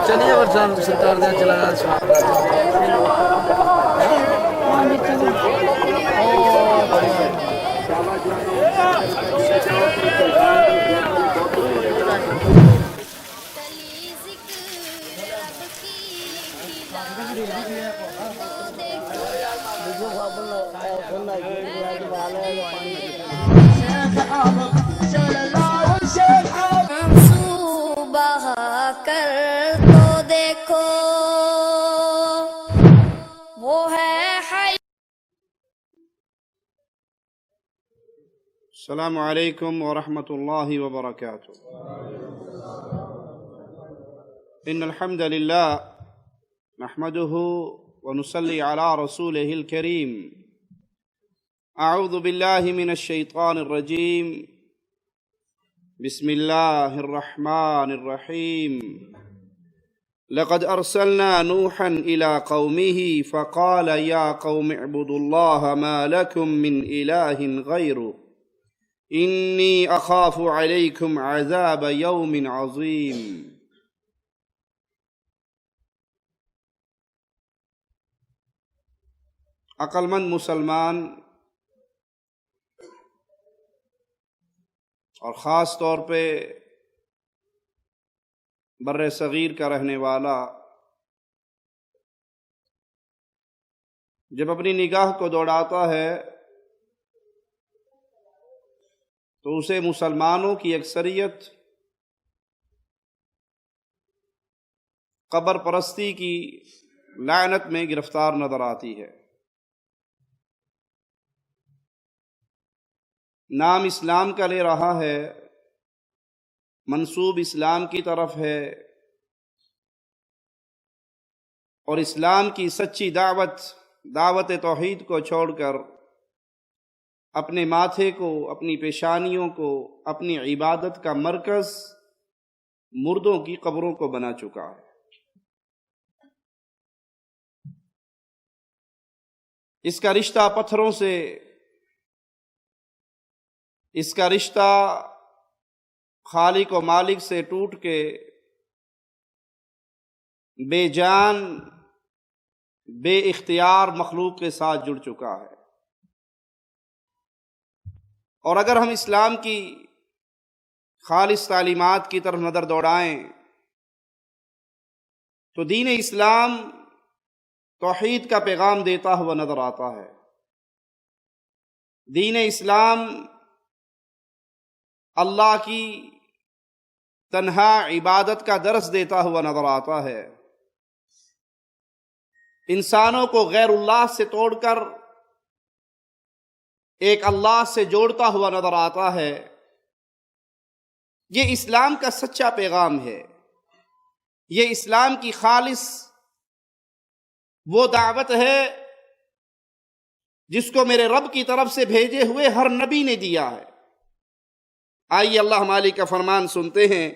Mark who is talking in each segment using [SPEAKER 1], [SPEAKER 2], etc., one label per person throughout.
[SPEAKER 1] چلیے ورزان سرکار دیا چلا
[SPEAKER 2] کر تو دیکھو وہ ہے حی.
[SPEAKER 3] السلام علیکم ورحمۃ اللہ وبرکاتہ. ان الحمد للہ نحمده ونصلی علی رسولہ الکریم. اعوذ باللہ من الشیطان الرجیم. بسم اللہ الرحمن الرحیم. لقد ارسلنا نوحا الى قومه فقال یا قوم اعبدوا اللہ ما لکم من الہ غیرہ انی اخاف علیکم عذاب یوم عظیم. عقل مند مسلمان اور خاص طور پہ بر صغیر کا رہنے والا جب اپنی نگاہ کو دوڑاتا ہے تو اسے مسلمانوں کی اکثریت قبر پرستی کی لعنت میں گرفتار نظر آتی ہے. نام اسلام کا لے رہا ہے، منسوب اسلام کی طرف ہے، اور اسلام کی سچی دعوت توحید کو چھوڑ کر اپنے ماتھے کو، اپنی پیشانیوں کو اپنی عبادت کا مرکز مردوں کی قبروں کو بنا چکا ہے. اس کا رشتہ پتھروں سے، اس کا رشتہ خالق و مالک سے ٹوٹ کے بے جان بے اختیار مخلوق کے ساتھ جڑ چکا ہے. اور اگر ہم اسلام کی خالص تعلیمات کی طرف نظر دوڑائیں تو دین اسلام توحید کا پیغام دیتا ہوا نظر آتا ہے. دین اسلام اللہ کی تنہا عبادت کا درس دیتا ہوا نظر آتا ہے. انسانوں کو غیر اللہ سے توڑ کر ایک اللہ سے جوڑتا ہوا نظر آتا ہے. یہ اسلام کا سچا پیغام ہے. یہ اسلام کی خالص وہ دعوت ہے جس کو میرے رب کی طرف سے بھیجے ہوئے ہر نبی نے دیا ہے. آئیے اللہ مالک کا فرمان سنتے ہیں.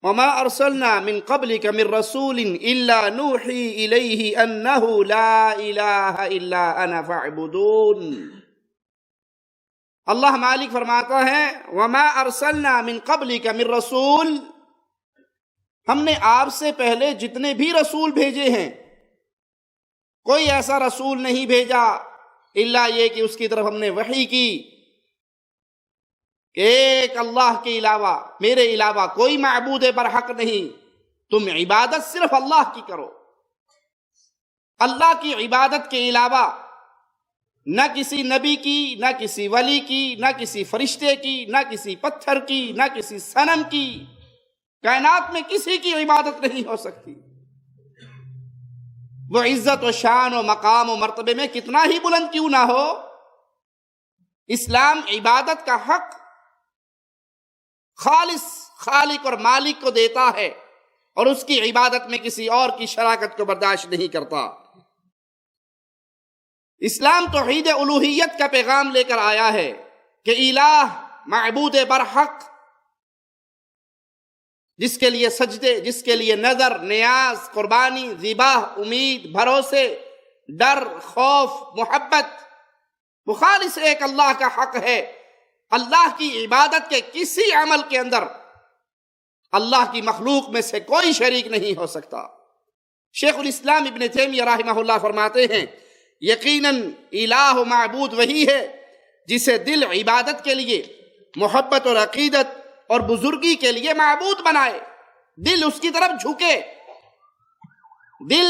[SPEAKER 3] وما ارسلنا من قبلک من رسول الا نوحی الیہ انہ لا الہ الا انا فاعبدون. اللہ مالک فرماتا ہے وما ارسلنا من قبلک من رسول، ہم نے آپ سے پہلے جتنے بھی رسول بھیجے ہیں کوئی ایسا رسول نہیں بھیجا الا یہ کہ اس کی طرف ہم نے وحی کی کہ ایک اللہ کے علاوہ، میرے علاوہ کوئی معبود برحق نہیں، تم عبادت صرف اللہ کی کرو. اللہ کی عبادت کے علاوہ نہ کسی نبی کی، نہ کسی ولی کی، نہ کسی فرشتے کی، نہ کسی پتھر کی، نہ کسی صنم کی، کائنات میں کسی کی عبادت نہیں ہو سکتی. وہ عزت و شان و مقام و مرتبے میں کتنا ہی بلند کیوں نہ ہو، اسلام عبادت کا حق خالص خالق اور مالک کو دیتا ہے اور اس کی عبادت میں کسی اور کی شراکت کو برداشت نہیں کرتا. اسلام توحید الوہیت کا پیغام لے کر آیا ہے کہ الہ، معبود برحق، جس کے لیے سجدے، جس کے لیے نظر، نیاز، قربانی، ذبح، امید، بھروسے، ڈر، خوف، محبت، وہ خالص ایک اللہ کا حق ہے. اللہ کی عبادت کے کسی عمل کے اندر اللہ کی مخلوق میں سے کوئی شریک نہیں ہو سکتا۔ شیخ الاسلام ابن تیمیہ رحمہ اللہ فرماتے ہیں یقیناً الہ معبود وہی ہے جسے دل عبادت کے لیے، محبت اور عقیدت اور بزرگی کے لیے معبود بنائے، دل اس کی طرف جھکے، دل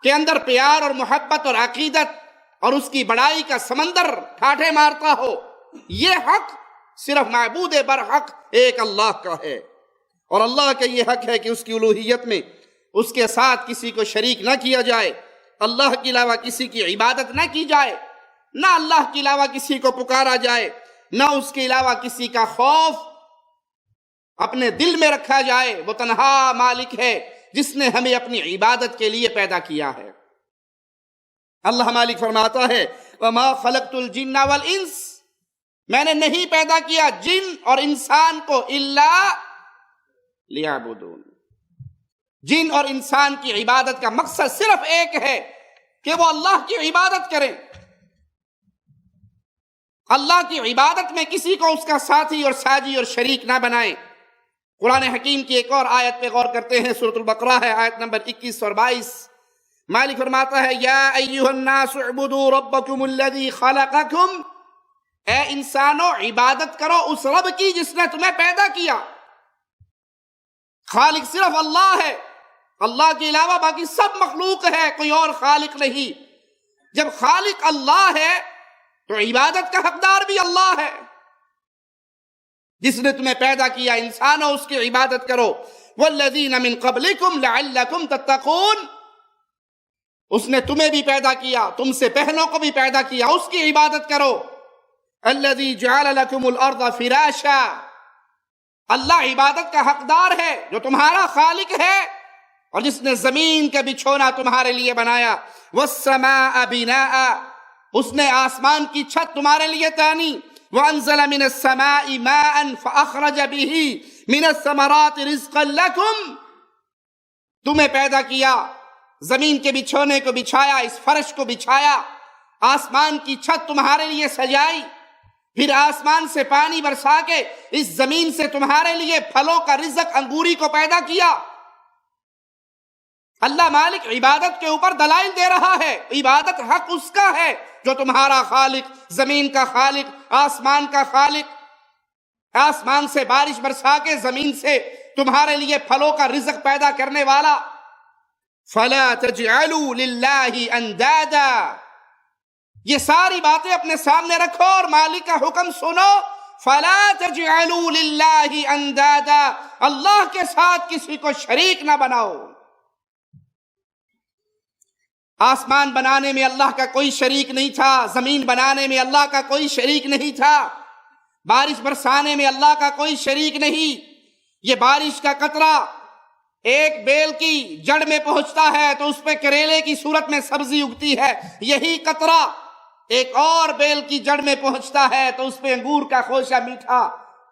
[SPEAKER 3] کے اندر پیار اور محبت اور عقیدت اور اس کی بڑائی کا سمندر ٹھاٹھے مارتا ہو۔ یہ حق صرف معبود برحق ایک اللہ کا ہے، اور اللہ کا یہ حق ہے کہ اس کی الوہیت میں اس کے ساتھ کسی کو شریک نہ کیا جائے، اللہ کے علاوہ کسی کی عبادت نہ کی جائے، نہ اللہ کے علاوہ کسی کو پکارا جائے، نہ اس کے علاوہ کسی کا خوف اپنے دل میں رکھا جائے۔ وہ تنہا مالک ہے جس نے ہمیں اپنی عبادت کے لیے پیدا کیا ہے۔ اللہ مالک فرماتا ہے وَمَا خَلَقْتُ الْجِنَّ وَالْإِنسَ، میں نے نہیں پیدا کیا جن اور انسان کو الا لیعبدون، جن اور انسان کی عبادت کا مقصد صرف ایک ہے کہ وہ اللہ کی عبادت کریں، اللہ کی عبادت میں کسی کو اس کا ساتھی اور ساجی اور شریک نہ بنائیں۔ قرآن حکیم کی ایک اور آیت پہ غور کرتے ہیں، سورۃ البقرہ ہے، آیت نمبر 21 اور 22۔ مالک فرماتا ہے یا ایھا الناس اعبدوا ربکم الذی خلقکم، اے انسانو عبادت کرو اس رب کی جس نے تمہیں پیدا کیا۔ خالق صرف اللہ ہے، اللہ کے علاوہ باقی سب مخلوق ہے، کوئی اور خالق نہیں۔ جب خالق اللہ ہے تو عبادت کا حقدار بھی اللہ ہے، جس نے تمہیں پیدا کیا۔ انسانوں اس کی عبادت کرو۔ والذین من قبلکم لعلکم تتقون، اس نے تمہیں بھی پیدا کیا، تم سے پہلوں کو بھی پیدا کیا، اس کی عبادت کرو۔ الذی جعل لکم الارض فراشا، اللہ عبادت کا حقدار ہے جو تمہارا خالق ہے اور جس نے زمین کا بچھونا تمہارے لیے بنایا۔ والسماء بناء، اس نے آسمان کی چھت تمہارے لیے تانی۔ وانزل من السماء ماء فاخرج به من الثمرات رزقا لكم، تمہیں پیدا کیا، زمین کے بچھونے کو بچھایا، اس فرش کو بچھایا، آسمان کی چھت تمہارے لیے سجائی، پھر آسمان سے پانی برسا کے اس زمین سے تمہارے لیے پھلوں کا رزق انگوری کو پیدا کیا۔ اللہ مالک عبادت کے اوپر دلائل دے رہا ہے، عبادت حق اس کا ہے جو تمہارا خالق، زمین کا خالق، آسمان کا خالق، آسمان سے بارش برسا کے زمین سے تمہارے لیے پھلوں کا رزق پیدا کرنے والا۔ فَلَا تَجْعَلُوا لِلَّهِ أَنْدَادًا، یہ ساری باتیں اپنے سامنے رکھو اور مالک کا حکم سنو۔ فَلَا تَجْعَلُوا لِلَّهِ أَنْدَادًا، اللہ کے ساتھ کسی کو شریک نہ بناؤ۔ آسمان بنانے میں اللہ کا کوئی شریک نہیں تھا، زمین بنانے میں اللہ کا کوئی شریک نہیں تھا، بارش برسانے میں اللہ کا کوئی شریک نہیں۔ یہ بارش کا قطرہ ایک بیل کی جڑ میں پہنچتا ہے تو اس پہ کریلے کی صورت میں سبزی اگتی ہے، یہی قطرہ ایک اور بیل کی جڑ میں پہنچتا ہے تو اس پہ انگور کا خوشہ میٹھا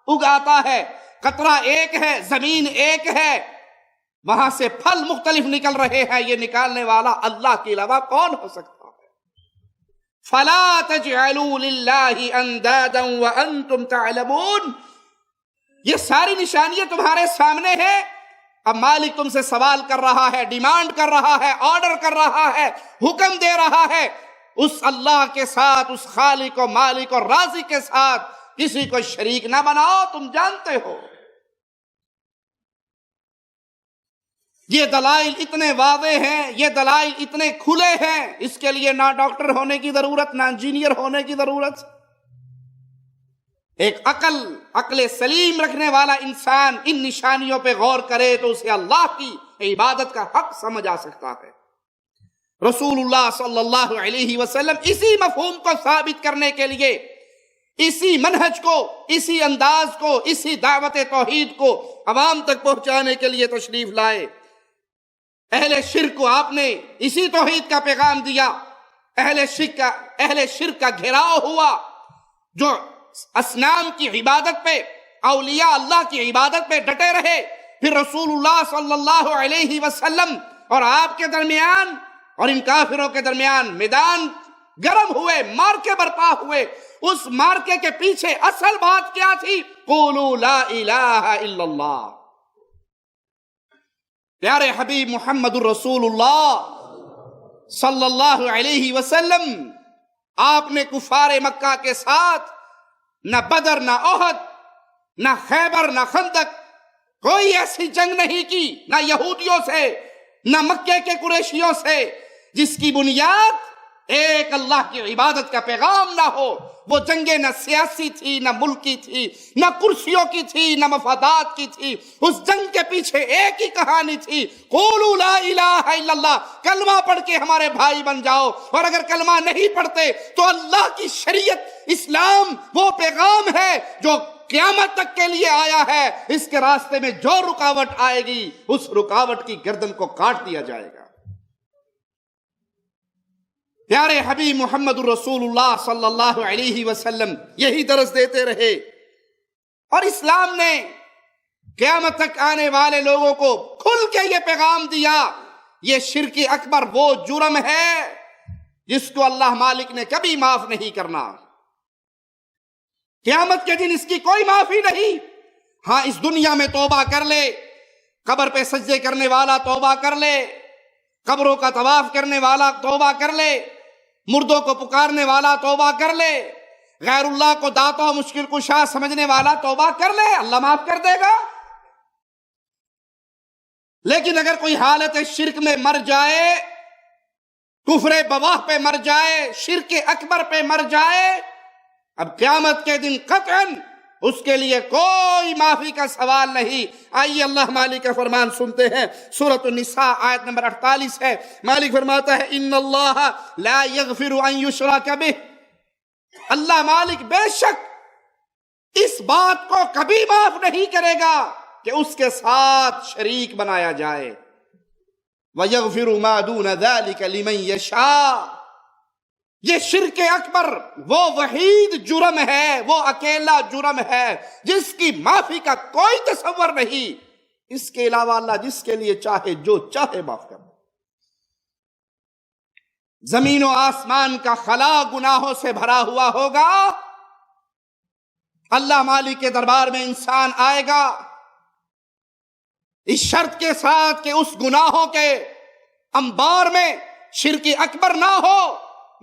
[SPEAKER 3] اگ آتا ہے۔ قطرہ ایک ہے، زمین ایک ہے، وہاں سے پھل مختلف نکل رہے ہیں، یہ نکالنے والا اللہ کے علاوہ کون ہو سکتا ہے؟ فَلَا تَجْعَلُوا لِلَّهِ أَنْدَادًا وَأَنْتُمْ تَعْلَمُونَ، یہ ساری نشانیاں تمہارے سامنے ہیں۔ اب مالک تم سے سوال کر رہا ہے، ڈیمانڈ کر رہا ہے، آرڈر کر رہا ہے، حکم دے رہا ہے، اس اللہ کے ساتھ، اس خالق و مالک اور رازق کے ساتھ کسی کو شریک نہ بناؤ۔ تم جانتے ہو یہ دلائل اتنے واضح ہیں، یہ دلائل اتنے کھلے ہیں، اس کے لیے نہ ڈاکٹر ہونے کی ضرورت، نہ انجینئر ہونے کی ضرورت۔ ایک عقل سلیم رکھنے والا انسان ان نشانیوں پہ غور کرے تو اسے اللہ کی عبادت کا حق سمجھ آ سکتا ہے۔ رسول اللہ صلی اللہ علیہ وسلم اسی مفہوم کو ثابت کرنے کے لیے، اسی منہج کو، اسی انداز کو، اسی دعوت توحید کو عوام تک پہنچانے کے لیے تشریف لائے۔ اہل شرک کو آپ نے اسی توحید کا پیغام دیا۔ اہل شرک کا گھیراؤ ہوا، جو اصنام کی عبادت پہ، اولیاء اللہ کی عبادت پہ ڈٹے رہے۔ پھر رسول اللہ صلی اللہ علیہ وسلم اور آپ کے درمیان اور ان کافروں کے درمیان میدان گرم ہوئے، مارکے برپا ہوئے۔ اس مارکے کے پیچھے اصل بات کیا تھی؟ قولوا لا الہ الا اللہ۔ پیارے حبیب محمد الرسول اللہ صلی اللہ علیہ وسلم، آپ نے کفار مکہ کے ساتھ نہ بدر، نہ احد، نہ خیبر، نہ خندق، کوئی ایسی جنگ نہیں کی، نہ یہودیوں سے نہ مکے کے قریشیوں سے جس کی بنیاد ایک اللہ کی عبادت کا پیغام نہ ہو۔ وہ جنگیں نہ سیاسی تھی، نہ ملکی تھی، نہ کرسیوں کی تھی، نہ مفادات کی تھی۔ اس جنگ کے پیچھے ایک ہی کہانی تھی، قولوا لا الہ الا اللہ، کلمہ پڑھ کے ہمارے بھائی بن جاؤ، اور اگر کلمہ نہیں پڑھتے تو اللہ کی شریعت اسلام وہ پیغام ہے جو قیامت تک کے لیے آیا ہے، اس کے راستے میں جو رکاوٹ آئے گی اس رکاوٹ کی گردن کو کاٹ دیا جائے گا۔ پیارے حبیب محمد الرسول اللہ صلی اللہ علیہ وسلم یہی درس دیتے رہے، اور اسلام نے قیامت تک آنے والے لوگوں کو کھل کے یہ پیغام دیا، یہ شرک اکبر وہ جرم ہے جس کو اللہ مالک نے کبھی معاف نہیں کرنا۔ قیامت کے دن اس کی کوئی معافی نہیں۔ ہاں، اس دنیا میں توبہ کر لے، قبر پہ سجدے کرنے والا توبہ کر لے، قبروں کا طواف کرنے والا توبہ کر لے، مردوں کو پکارنے والا توبہ کر لے، غیر اللہ کو داتا و مشکل کشا سمجھنے والا توبہ کر لے، اللہ معاف کر دے گا۔ لیکن اگر کوئی حالت شرک میں مر جائے، کفر بواہ پہ مر جائے، شرک اکبر پہ مر جائے، اب قیامت کے دن قطعاً اس کے لیے کوئی معافی کا سوال نہیں۔ آئیے اللہ مالک کا فرمان سنتے ہیں، سورۃ النساء آیت نمبر 48 ہے۔ مالک فرماتا ہے ان اللہ لا یغفر ان یشرک بہ، اللہ مالک بے شک اس بات کو کبھی معاف نہیں کرے گا کہ اس کے ساتھ شریک بنایا جائے، وَيَغْفِرُ مَا دُونَ ذَلِكَ لِمَنْ يَشَاءُ۔ یہ شرک اکبر وہ وحید جرم ہے، وہ اکیلا جرم ہے جس کی معافی کا کوئی تصور نہیں، اس کے علاوہ اللہ جس کے لیے چاہے جو چاہے معاف کر۔ زمین و آسمان کا خلا گناہوں سے بھرا ہوا ہوگا، اللہ مالک کے دربار میں انسان آئے گا اس شرط کے ساتھ کہ اس گناہوں کے انبار میں شرک اکبر نہ ہو۔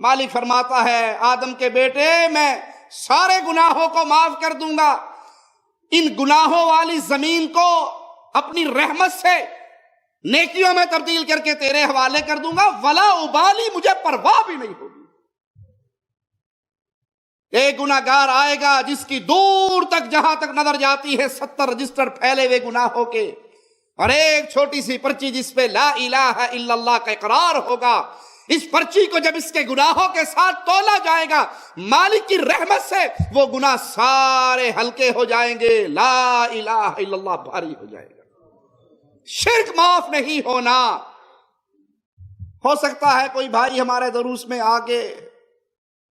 [SPEAKER 3] مالک فرماتا ہے آدم کے بیٹے میں سارے گناہوں کو معاف کر دوں گا، ان گناہوں والی زمین کو اپنی رحمت سے نیکیوں میں تبدیل کر کے تیرے حوالے کر دوں گا، ولا ابالی، مجھے پرواہ بھی نہیں ہوگی۔ ایک گناہگار آئے گا جس کی دور تک جہاں تک نظر جاتی ہے 70 رجسٹر پھیلے ہوئے گناہوں کے، اور ایک چھوٹی سی پرچی جس پہ لا الہ الا اللہ کا اقرار ہوگا۔ اس پرچی کو جب اس کے گناہوں کے ساتھ تولا جائے گا، مالک کی رحمت سے وہ گناہ سارے ہلکے ہو جائیں گے، لا الہ الا اللہ بھاری ہو جائے گا۔ شرک معاف نہیں ہونا۔ ہو سکتا ہے کوئی بھائی ہمارے دروس میں آ کے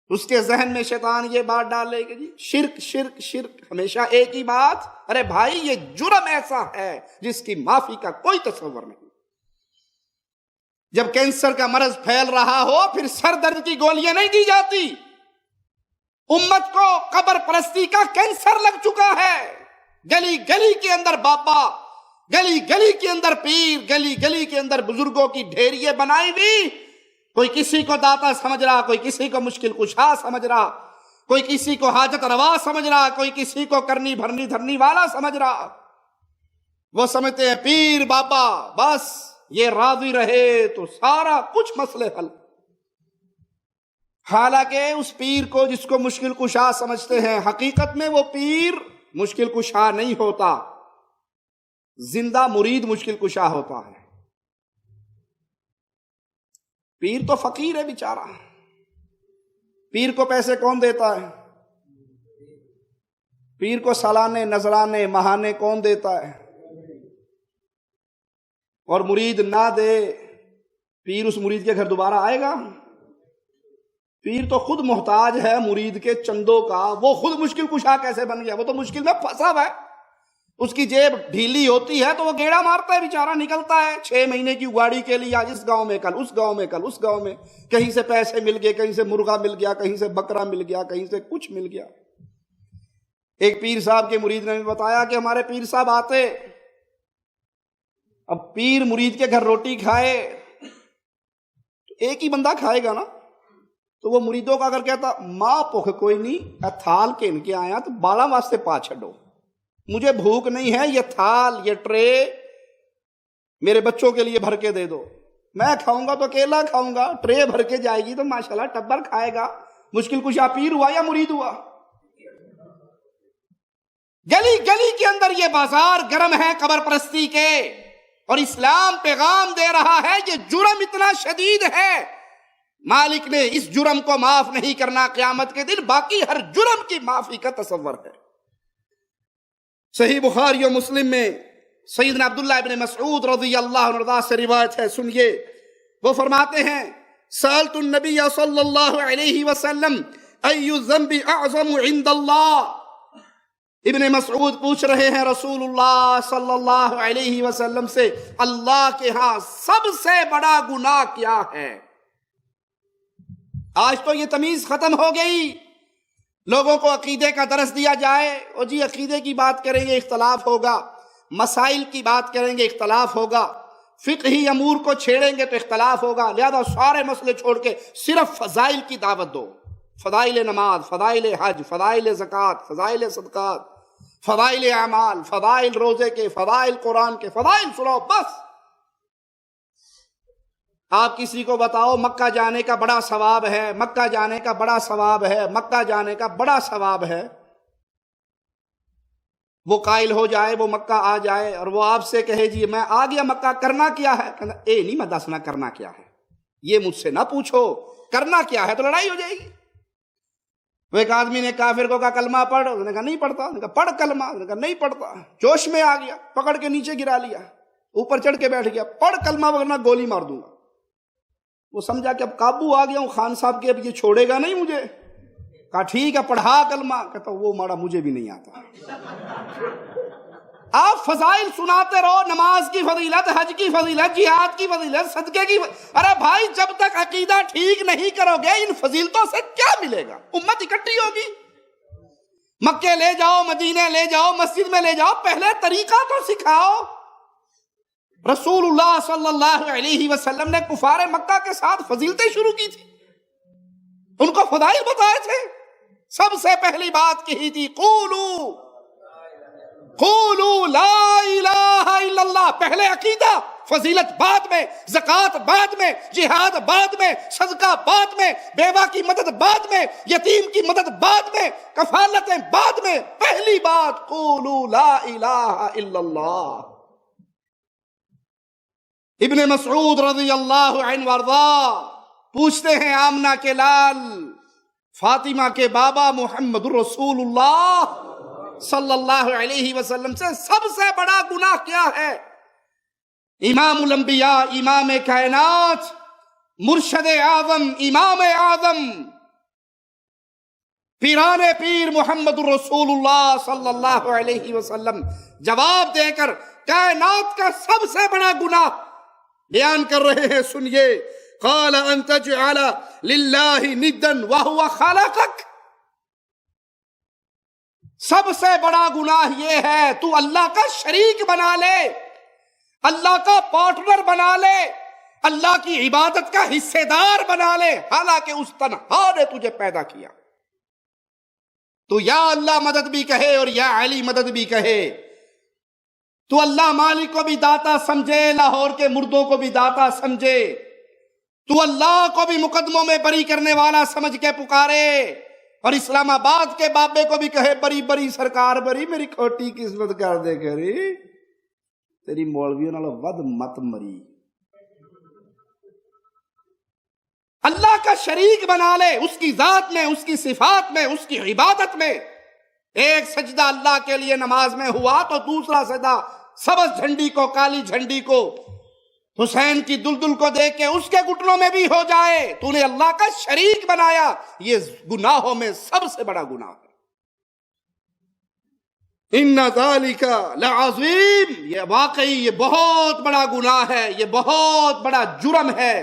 [SPEAKER 3] اس کے ذہن میں شیطان یہ بات ڈالے کہ جی شرک شرک شرک، ہمیشہ ایک ہی بات۔ ارے بھائی، یہ جرم ایسا ہے جس کی معافی کا کوئی تصور نہیں۔ جب کینسر کا مرض پھیل رہا ہو پھر سر درد کی گولیاں نہیں دی جاتی۔ امت کو قبر پرستی کا کینسر لگ چکا ہے، گلی گلی کے اندر بابا، گلی گلی کے اندر پیر، گلی گلی کے اندر بزرگوں کی ڈھیریے بنائی ہوئی، کوئی کسی کو داتا سمجھ رہا، کوئی کسی کو مشکل کشا سمجھ رہا، کوئی کسی کو حاجت روا سمجھ رہا، کوئی کسی کو کرنی بھرنی دھرنی والا سمجھ رہا۔ وہ سمجھتے ہیں پیر بابا بس یہ راضی رہے تو سارا کچھ مسئلے حل۔ حالانکہ اس پیر کو جس کو مشکل کشا سمجھتے ہیں، حقیقت میں وہ پیر مشکل کشا نہیں ہوتا، زندہ مرید مشکل کشا ہوتا ہے۔ پیر تو فقیر ہے بیچارہ، پیر کو پیسے کون دیتا ہے؟ پیر کو سالانے نذرانے ماہانے کون دیتا ہے؟ اور مرید نہ دے، پیر اس مرید کے گھر دوبارہ آئے گا؟ پیر تو خود محتاج ہے مرید کے چندوں کا، وہ خود مشکل کشا کیسے بن گیا؟ وہ تو مشکل میں پھنسا ہوا ہے، اس کی جیب ڈھیلی ہوتی ہے تو وہ گیڑا مارتا ہے بیچارہ، نکلتا ہے 6 مہینے کی گاڑی کے لیے، آج اس گاؤں میں، کل اس گاؤں میں، کل اس گاؤں میں، کہیں سے پیسے مل گئے، کہیں سے مرغا مل گیا، کہیں سے بکرا مل گیا، کہیں سے کچھ مل گیا۔ ایک پیر صاحب کے مرید نے بتایا کہ ہمارے پیر صاحب آتے، اب پیر مرید کے گھر روٹی کھائے تو ایک ہی بندہ کھائے گا نا، تو وہ مریدوں کا اگر کہتا ماں بھوک کوئی نہیں، تھال کھین کے آیا تو بالا واسطے پا چھڈو، مجھے بھوک نہیں ہے، یہ تھال یہ ٹرے میرے بچوں کے لیے بھر کے دے دو، میں کھاؤں گا تو اکیلا کھاؤں گا، ٹرے بھر کے جائے گی تو ماشاءاللہ ٹبر کھائے گا۔ مشکل کشا پیر ہوا یا مرید ہوا؟ گلی گلی کے اندر یہ بازار گرم ہے قبر پرستی کے، اور اسلام پیغام دے رہا ہے یہ جرم اتنا شدید ہے، مالک نے اس جرم کو معاف نہیں کرنا قیامت کے دن، باقی ہر جرم کی معافی کا تصور ہے۔ صحیح بخاری و مسلم میں سیدنا عبداللہ ابن مسعود رضی اللہ عنہ سے روایت ہے، سنیے، وہ فرماتے ہیں سألت النبی صلی اللہ علیہ وسلم ای الذنب اعظم عند اللہ، ابن مسعود پوچھ رہے ہیں رسول اللہ صلی اللہ علیہ وسلم سے اللہ کے ہاں سب سے بڑا گناہ کیا ہے؟ آج تو یہ تمیز ختم ہو گئی، لوگوں کو عقیدے کا درس دیا جائے، اور جی عقیدے کی بات کریں گے اختلاف ہوگا، مسائل کی بات کریں گے اختلاف ہوگا، فقہی امور کو چھیڑیں گے تو اختلاف ہوگا، لہذا سارے مسئلے چھوڑ کے صرف فضائل کی دعوت دو، فضائل نماز، فضائل حج، فضائل زکوٰۃ، فضائل صدقات، فضائل اعمال، فضائل روزے کے، فضائل قرآن کے، فضائل سنو بس۔ آپ کسی کو بتاؤ مکہ جانے کا بڑا ثواب ہے، مکہ جانے کا بڑا ثواب ہے، مکہ جانے کا بڑا ثواب ہے، وہ قائل ہو جائے، وہ مکہ آ جائے اور وہ آپ سے کہے جی میں آ گیا مکہ، کرنا کیا ہے؟ کہنا اے نہیں میں دسنا کرنا کیا ہے، یہ مجھ سے نہ پوچھو کرنا کیا ہے، تو لڑائی ہو جائے گی۔ وہ ایک آدمی نے کافر کو کہا کلمہ پڑھ، انہوں نے کہا نہیں پڑھتا، انہوں نے کہا پڑھ کلمہ، انہوں نے کہا نہیں پڑھتا، جوش میں آ گیا، پکڑ کے نیچے گرا لیا، اوپر چڑھ کے بیٹھ گیا، پڑھ کلمہ ورنہ گولی مار دوں گا۔ وہ سمجھا کہ اب قابو آ گیا ہوں خان صاحب کے، اب یہ چھوڑے گا نہیں مجھے، کہا ٹھیک ہے پڑھا کلمہ، کہتا وہ ماڑا مجھے بھی نہیں آتا۔ آپ فضائل سناتے رہو، نماز کی فضیلت، حج کی فضیلت، جہاد کی فضیلت، صدقے کی ارے بھائی جب تک عقیدہ ٹھیک نہیں کرو گے ان فضیلتوں سے کیا ملے گا؟ امت اکٹھی ہوگی، مکے لے جاؤ، مدینے لے جاؤ، مسجد میں لے جاؤ، پہلے طریقہ تو سکھاؤ۔ رسول اللہ صلی اللہ علیہ وسلم نے کفار مکہ کے ساتھ فضیلتیں شروع کی تھی، ان کو فضائل بتائے تھے، سب سے پہلی بات کہی تھی قولوا لا الہ الا اللہ، پہلے عقیدہ، فضیلت بعد میں، زکوٰۃ بعد میں، جہاد بعد میں، صدقہ بعد میں، بیوہ کی مدد بعد میں، یتیم کی مدد بعد میں، کفالتیں بعد میں، پہلی بات قولوا لا الہ الا اللہ۔ ابن مسعود رضی اللہ عنہ وارضاہ پوچھتے ہیں آمنہ کے لال فاطمہ کے بابا محمد رسول اللہ صلی اللہ علیہ وسلم سے سب سے بڑا گناہ کیا ہے؟ امام الانبیاء، امام کائنات، مرشد اعظم، امام اعظم، پیران پیر محمد رسول اللہ صلی اللہ علیہ وسلم جواب دے کر کائنات کا سب سے بڑا گناہ بیان کر رہے ہیں، سنیے، قال ان تجعل للہ ندا وہو خلقک، سب سے بڑا گناہ یہ ہے تو اللہ کا شریک بنا لے، اللہ کا پارٹنر بنا لے، اللہ کی عبادت کا حصے دار بنا لے، حالانکہ اس تنہا نے تجھے پیدا کیا۔ تو یا اللہ مدد بھی کہے اور یا علی مدد بھی کہے، تو اللہ مالک کو بھی داتا سمجھے، لاہور کے مردوں کو بھی داتا سمجھے، تو اللہ کو بھی مقدموں میں بری کرنے والا سمجھ کے پکارے، اور اسلام آباد کے بابے کو بھی کہے بری بری سرکار بری، میری کھوٹی قسمت کر دے کری، تیری مولویوں نالوں ود مت مری۔ اللہ کا شریک بنا لے، اس کی ذات میں، اس کی صفات میں، اس کی عبادت میں۔ ایک سجدہ اللہ کے لیے نماز میں ہوا تو دوسرا سجدہ سبز جھنڈی کو، کالی جھنڈی کو، حسین کی دلدل کو دیکھ کے اس کے گھٹنوں میں بھی ہو جائے، تو نے اللہ کا شریک بنایا، یہ گناہوں میں سب سے بڑا گناہ ہے۔ ان ذالک لعظیم، یہ واقعی یہ بہت بڑا گناہ ہے، یہ بہت بڑا جرم ہے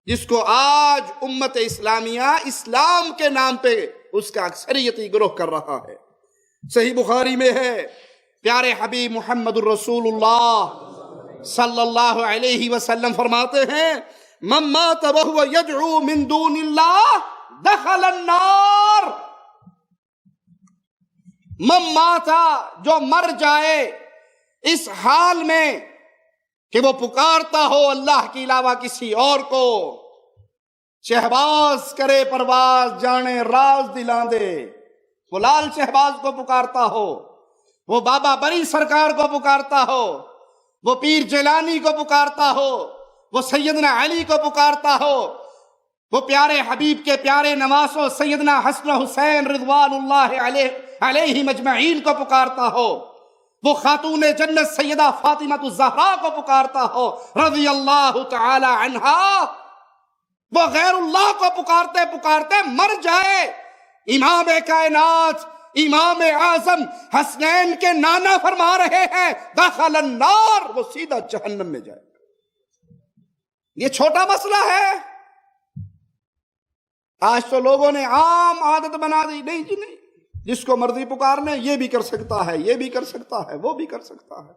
[SPEAKER 3] جس کو آج امت اسلامیہ اسلام کے نام پہ اس کا اکثریتی گروہ کر رہا ہے۔ صحیح بخاری میں ہے، پیارے حبیب محمد الرسول اللہ صلی اللہ علیہ وسلم فرماتے ہیں من مات وهو يدعو من دون اللہ دخل النار۔ من ماتا، جو مر جائے اس حال میں کہ وہ پکارتا ہو اللہ کے علاوہ کسی اور کو، شہباز کرے پرواز جانے راز دلاں دے، وہ لال شہباز کو پکارتا ہو، وہ بابا بری سرکار کو پکارتا ہو، وہ پیر جیلانی کو پکارتا ہو، وہ سیدنا علی کو پکارتا ہو، وہ پیارے حبیب کے پیارے نواسوں سیدنا حسن حسین رضوان اللہ علیہ مجمعین کو پکارتا ہو، وہ خاتون جنت سیدہ فاطمہ الزہرا کو پکارتا ہو رضی اللہ تعالی عنہا، وہ غیر اللہ کو پکارتے پکارتے مر جائے، امام کائنات امام اعظم حسنین کے نانا فرما رہے ہیں دخل النار، وہ سیدھا جہنم میں جائے۔ یہ چھوٹا مسئلہ ہے، آج تو لوگوں نے عام عادت بنا دی، نہیں جی نہیں، جس کو مرضی پکارنے، یہ بھی کر سکتا ہے، یہ بھی کر سکتا ہے، وہ بھی کر سکتا ہے،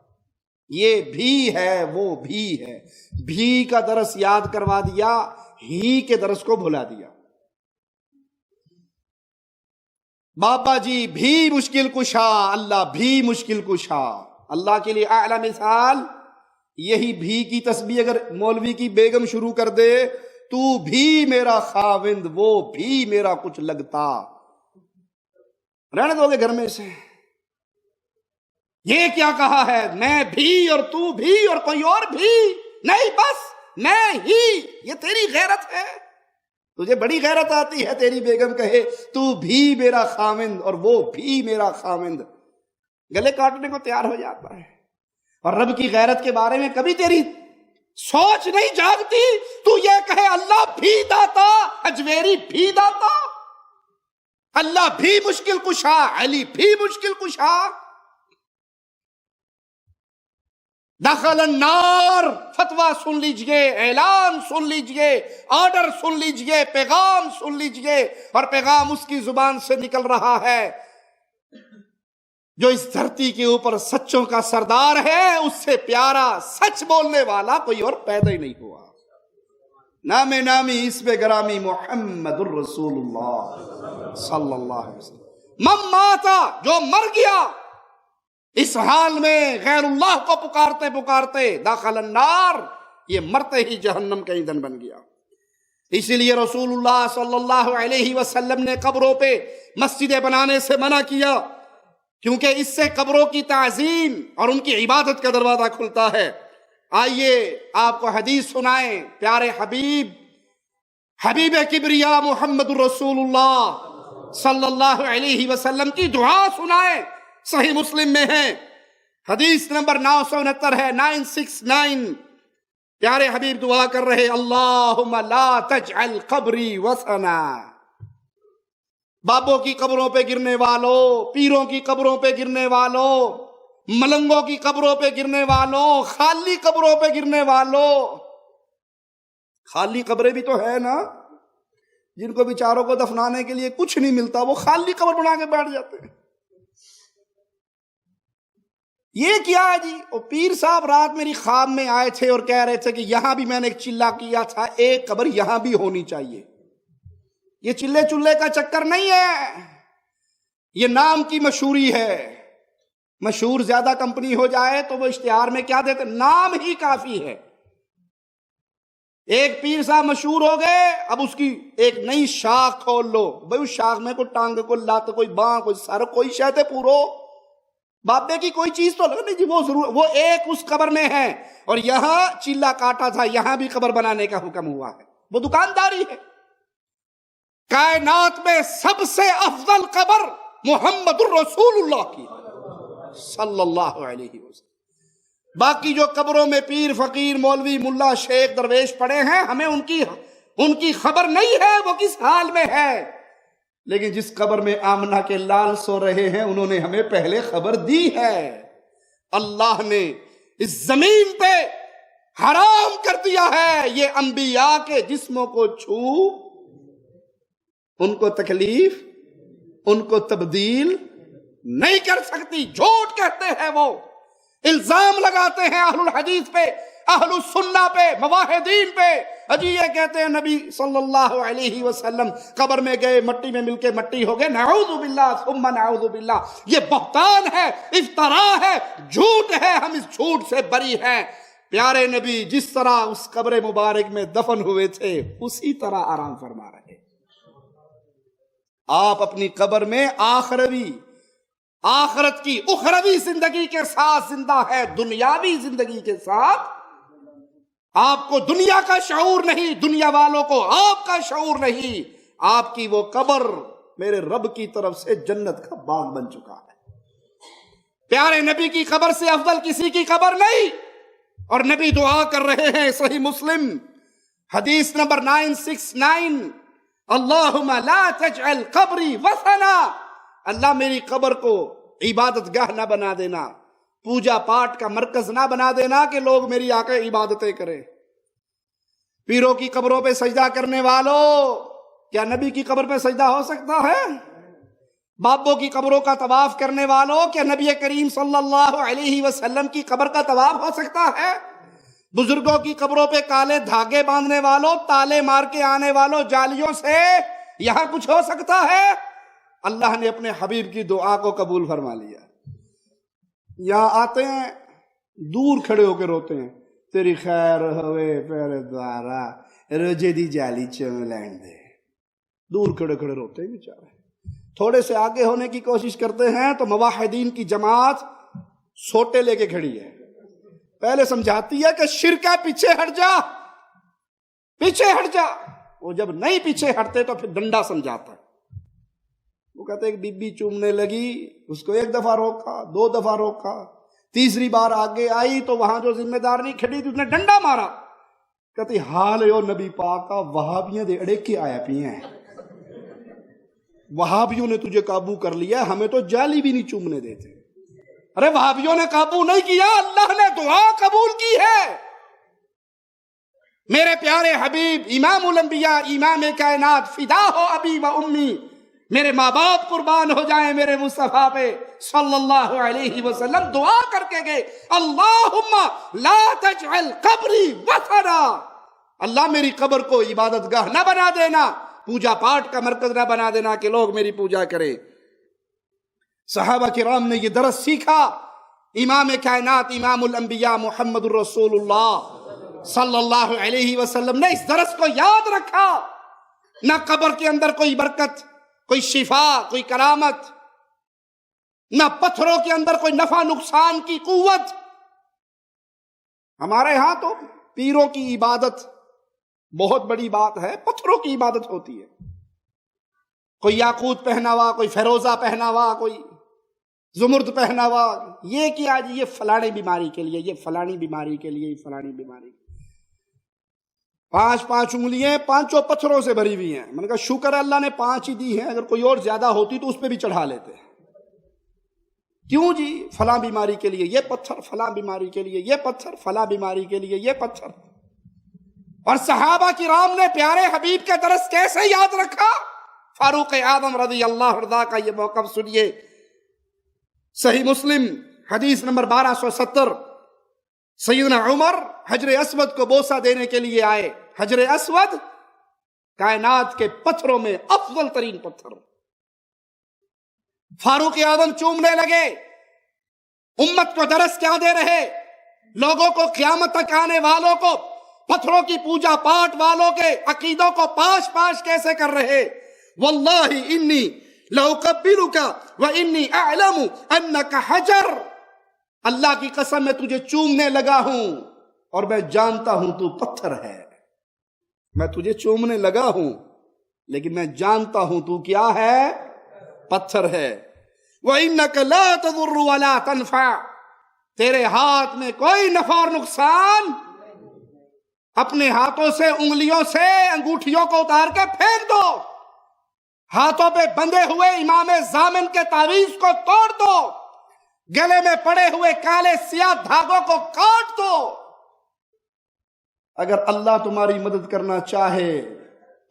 [SPEAKER 3] یہ بھی ہے وہ بھی ہے۔ بھی کا درس یاد کروا دیا، ہی کے درس کو بھلا دیا۔ بابا جی بھی مشکل کشا، اللہ بھی مشکل کشا، اللہ کے لیے اعلی مثال یہی بھی کی تسبیح اگر مولوی کی بیگم شروع کر دے، تو بھی میرا خاوند وہ بھی میرا کچھ لگتا، رہنے دو گے گھر میں سے؟ یہ کیا کہا ہے، میں بھی اور تو بھی اور کوئی اور بھی نہیں، بس میں ہی، یہ تیری غیرت ہے، تجھے بڑی غیرت آتی ہے تیری بیگم کہے تو بھی میرا خاوند اور وہ بھی میرا خاوند، گلے کاٹنے کو تیار ہو جاتا ہے۔ اور رب کی غیرت کے بارے میں کبھی تیری سوچ نہیں جاگتی، تو یہ کہے اللہ بھی داتا، اجویری بھی داتا، اللہ بھی مشکل کشا، علی بھی مشکل کشا۔ دخل النار، فتویٰ سن لیجئے، اعلان سن لیجئے، آرڈر سن لیجئے، پیغام سن لیجئے، اور پیغام اس کی زبان سے نکل رہا ہے جو اس دھرتی کے اوپر سچوں کا سردار ہے، اس سے پیارا سچ بولنے والا کوئی اور پیدا ہی نہیں ہوا۔ نام نامی اسم گرامی محمد الرسول اللہ صلی اللہ علیہ وسلم۔ من ماتا، جو مر گیا اس حال میں غیر اللہ کو پکارتے پکارتے داخل النار، یہ مرتے ہی جہنم کا ایندھن بن گیا۔ اسی لیے رسول اللہ صلی اللہ علیہ وسلم نے قبروں پہ مسجدیں بنانے سے منع کیا، کیونکہ اس سے قبروں کی تعظیم اور ان کی عبادت کا دروازہ کھلتا ہے۔ آئیے آپ کو حدیث سنائیں، پیارے حبیب کبریا محمد الرسول اللہ صلی اللہ علیہ وسلم کی دعا سنائیں، صحیح مسلم میں ہے، حدیث نمبر 969 ہے، 969۔ پیارے حبیب دعا کر رہے اللہم لا تجعل قبری وثنا، بابوں کی قبروں پہ گرنے والوں، پیروں کی قبروں پہ گرنے والوں، ملنگوں کی قبروں پہ گرنے والوں، خالی قبروں پہ گرنے والوں۔ خالی قبریں بھی تو ہے نا، جن کو بیچاروں کو دفنانے کے لیے کچھ نہیں ملتا، وہ خالی قبر بنا کے بیٹھ جاتے ہیں۔ یہ کیا ہے جی؟ وہ پیر صاحب رات میری خواب میں آئے تھے اور کہہ رہے تھے کہ یہاں بھی میں نے ایک چلہ کیا تھا، ایک قبر یہاں بھی ہونی چاہیے۔ یہ چلے چلے کا چکر نہیں ہے، یہ نام کی مشہوری ہے۔ مشہور زیادہ کمپنی ہو جائے تو وہ اشتہار میں کیا دیتے، نام ہی کافی ہے۔ ایک پیر صاحب مشہور ہو گئے، اب اس کی ایک نئی شاخ کھول لو، بھائی اس شاخ میں کوئی ٹانگ، کوئی لات، کوئی باں، کوئی سر، کوئی شہتے پورو، بابے کی کوئی چیز تو لگا نہیں جی، وہ ضرور وہ ایک اس قبر میں ہے، اور یہاں چیلا کاٹا تھا، یہاں بھی قبر بنانے کا حکم ہوا ہے، وہ دکانداری ہے۔ کائنات میں سب سے افضل قبر محمد الرسول اللہ کی صلی اللہ علیہ وسلم۔ باقی جو قبروں میں پیر، فقیر، مولوی، ملا، شیخ، درویش پڑے ہیں، ہمیں ان کی خبر نہیں ہے وہ کس حال میں ہے، لیکن جس قبر میں آمنہ کے لال سو رہے ہیں انہوں نے ہمیں پہلے خبر دی ہے۔ اللہ نے اس زمین پہ حرام کر دیا ہے یہ انبیاء کے جسموں کو چھو، ان کو تکلیف، ان کو تبدیل نہیں کر سکتی۔ جھوٹ کہتے ہیں وہ، الزام لگاتے ہیں اہل الحدیث پہ، اہل السنہ پہ، موحدین پہ۔ اجی یہ کہتے ہیں نبی صلی اللہ علیہ وسلم قبر میں گئے، مٹی میں مل کے مٹی ہو گئے، نعوذ باللہ ثم نعوذ باللہ۔ یہ بہتان ہے، افترا ہے، جھوٹ ہے، ہم اس جھوٹ سے بری ہیں۔ پیارے نبی جس طرح اس قبر مبارک میں دفن ہوئے تھے اسی طرح آرام فرما رہے۔ آپ اپنی قبر میں آخرت کی اخروی زندگی کے ساتھ زندہ ہے، دنیاوی زندگی کے ساتھ آپ کو دنیا کا شعور نہیں، دنیا والوں کو آپ کا شعور نہیں۔ آپ کی وہ قبر میرے رب کی طرف سے جنت کا باغ بن چکا ہے۔ پیارے نبی کی قبر سے افضل کسی کی قبر نہیں۔ اور نبی دعا کر رہے ہیں، صحیح مسلم حدیث نمبر 969، اللہم لا تجعل قبری وثنا، اللہ میری قبر کو عبادت گاہ نہ بنا دینا، پوجا پاٹ کا مرکز نہ بنا دینا کہ لوگ میری آ کے عبادتیں کریں۔ پیروں کی قبروں پہ سجدہ کرنے والوں، کیا نبی کی قبر پہ سجدہ ہو سکتا ہے؟ بابوں کی قبروں کا طواف کرنے والوں، کیا نبی کریم صلی اللہ علیہ وسلم کی قبر کا طواف ہو سکتا ہے؟ بزرگوں کی قبروں پہ کالے دھاگے باندھنے والوں، تالے مار کے آنے والوں، جالیوں سے یہاں کچھ ہو سکتا ہے؟ اللہ نے اپنے حبیب کی دعا کو قبول فرما لیا۔ یہاں آتے ہیں دور کھڑے ہو کے روتے ہیں، تیری خیر ہوئے پیرے دوارا روجے دی جالی چوم لین دے۔ دور کھڑے کھڑے روتے ہیں بیچارے۔ تھوڑے سے آگے ہونے کی کوشش کرتے ہیں تو موحدین کی جماعت سوٹے لے کے کھڑی ہے، پہلے سمجھاتی ہے کہ شرک ہے، پیچھے ہٹ جا، پیچھے ہٹ جا۔ وہ جب نہیں پیچھے ہٹتے تو پھر ڈنڈا سمجھاتا ہے۔ وہ کہتے ہیں کہ بی بی چومنے لگی، اس کو 1 دفعہ روکا، 2 دفعہ روکا، تیسری بار آگے آئی تو وہاں جو ذمہ دار نہیں کھڑی تھی اس نے ڈنڈا مارا۔ کہتے حال یو نبی پاک کا وہابیاں دے اڑے کے آیا پی ہیں، وہابیوں نے تجھے قابو کر لیا، ہمیں تو جالی بھی نہیں چومنے دیتے۔ ارے وہابیوں نے قابو نہیں کیا، اللہ نے دعا قبول کی ہے۔ میرے پیارے حبیب امام الانبیاء، امام کائنات، فدا ہو ابی و امی، میرے ماں باپ قربان ہو جائیں میرے مصطفیٰ پہ صلی اللہ علیہ وسلم، دعا کر کے گئے، اللہم لا تجعل قبری وثنا، اللہ میری قبر کو عبادت گاہ نہ بنا دینا، پوجا پاٹ کا مرکز نہ بنا دینا کہ لوگ میری پوجا کریں۔ صحابہ کرام نے یہ درس سیکھا، امام کائنات امام الانبیاء محمد الرسول اللہ صلی اللہ علیہ وسلم نے اس درس کو یاد رکھا۔ نہ قبر کے اندر کوئی برکت، کوئی شفا، کوئی کرامت، نہ پتھروں کے اندر کوئی نفع نقصان کی قوت۔ ہمارے ہاں تو پیروں کی عبادت بہت بڑی بات ہے، پتھروں کی عبادت ہوتی ہے۔ کوئی یاقوت پہنا ہوا، کوئی فیروزہ پہنا ہوا، کوئی زمرد پہنا ہوا، یہ کیا جی، یہ فلانی بیماری کے لیے، یہ فلانی بیماری کے لیے، یہ فلانی بیماری۔ 5 انگلیاں 5 پتھروں سے بھری ہوئی ہیں۔ میں نے کہا شکر ہے اللہ نے 5 ہی دی ہیں، اگر کوئی اور زیادہ ہوتی تو اس پہ بھی چڑھا لیتے۔ کیوں جی؟ فلاں بیماری کے لیے یہ پتھر، فلاں بیماری کے لیے یہ پتھر، فلاں بیماری کے لیے یہ پتھر۔ اور صحابہ کرام نے پیارے حبیب کے درس کیسے یاد رکھا؟ فاروق اعظم رضی اللہ عنہ کا یہ موقف سنیے، صحیح مسلم حدیث نمبر 1270۔ سیدنا عمر حجر اسود کو بوسہ دینے کے لیے آئے۔ حجر اسود کائنات کے پتھروں میں افضل ترین پتھر۔ فاروق اعظم چومنے لگے۔ امت کو درس کیا دے رہے؟ لوگوں کو قیامت تک آنے والوں کو پتھروں کی پوجا پاٹ والوں کے عقیدوں کو پاش پاش کیسے کر رہے؟ واللہ انی لأقبلک وانی اعلم انک حجر، اللہ کی قسم میں تجھے چومنے لگا ہوں اور میں جانتا ہوں تو پتھر ہے۔ میں تجھے چومنے لگا ہوں لیکن میں جانتا ہوں تو کیا ہے؟ پتھر ہے۔ وَإِنَّكَ لَا تَضُرُّ وَلَا تَنْفَعُ، تیرے ہاتھ میں کوئی نفع اور نقصان۔ اپنے ہاتھوں سے، انگلیوں سے انگوٹھیوں کو اتار کے پھینک دو۔ ہاتھوں پہ بندھے ہوئے امام ضامن کے تعویذ کو توڑ دو، گلے میں پڑے ہوئے کالے سیاہ دھاگوں کو کاٹ دو۔ اگر اللہ تمہاری مدد کرنا چاہے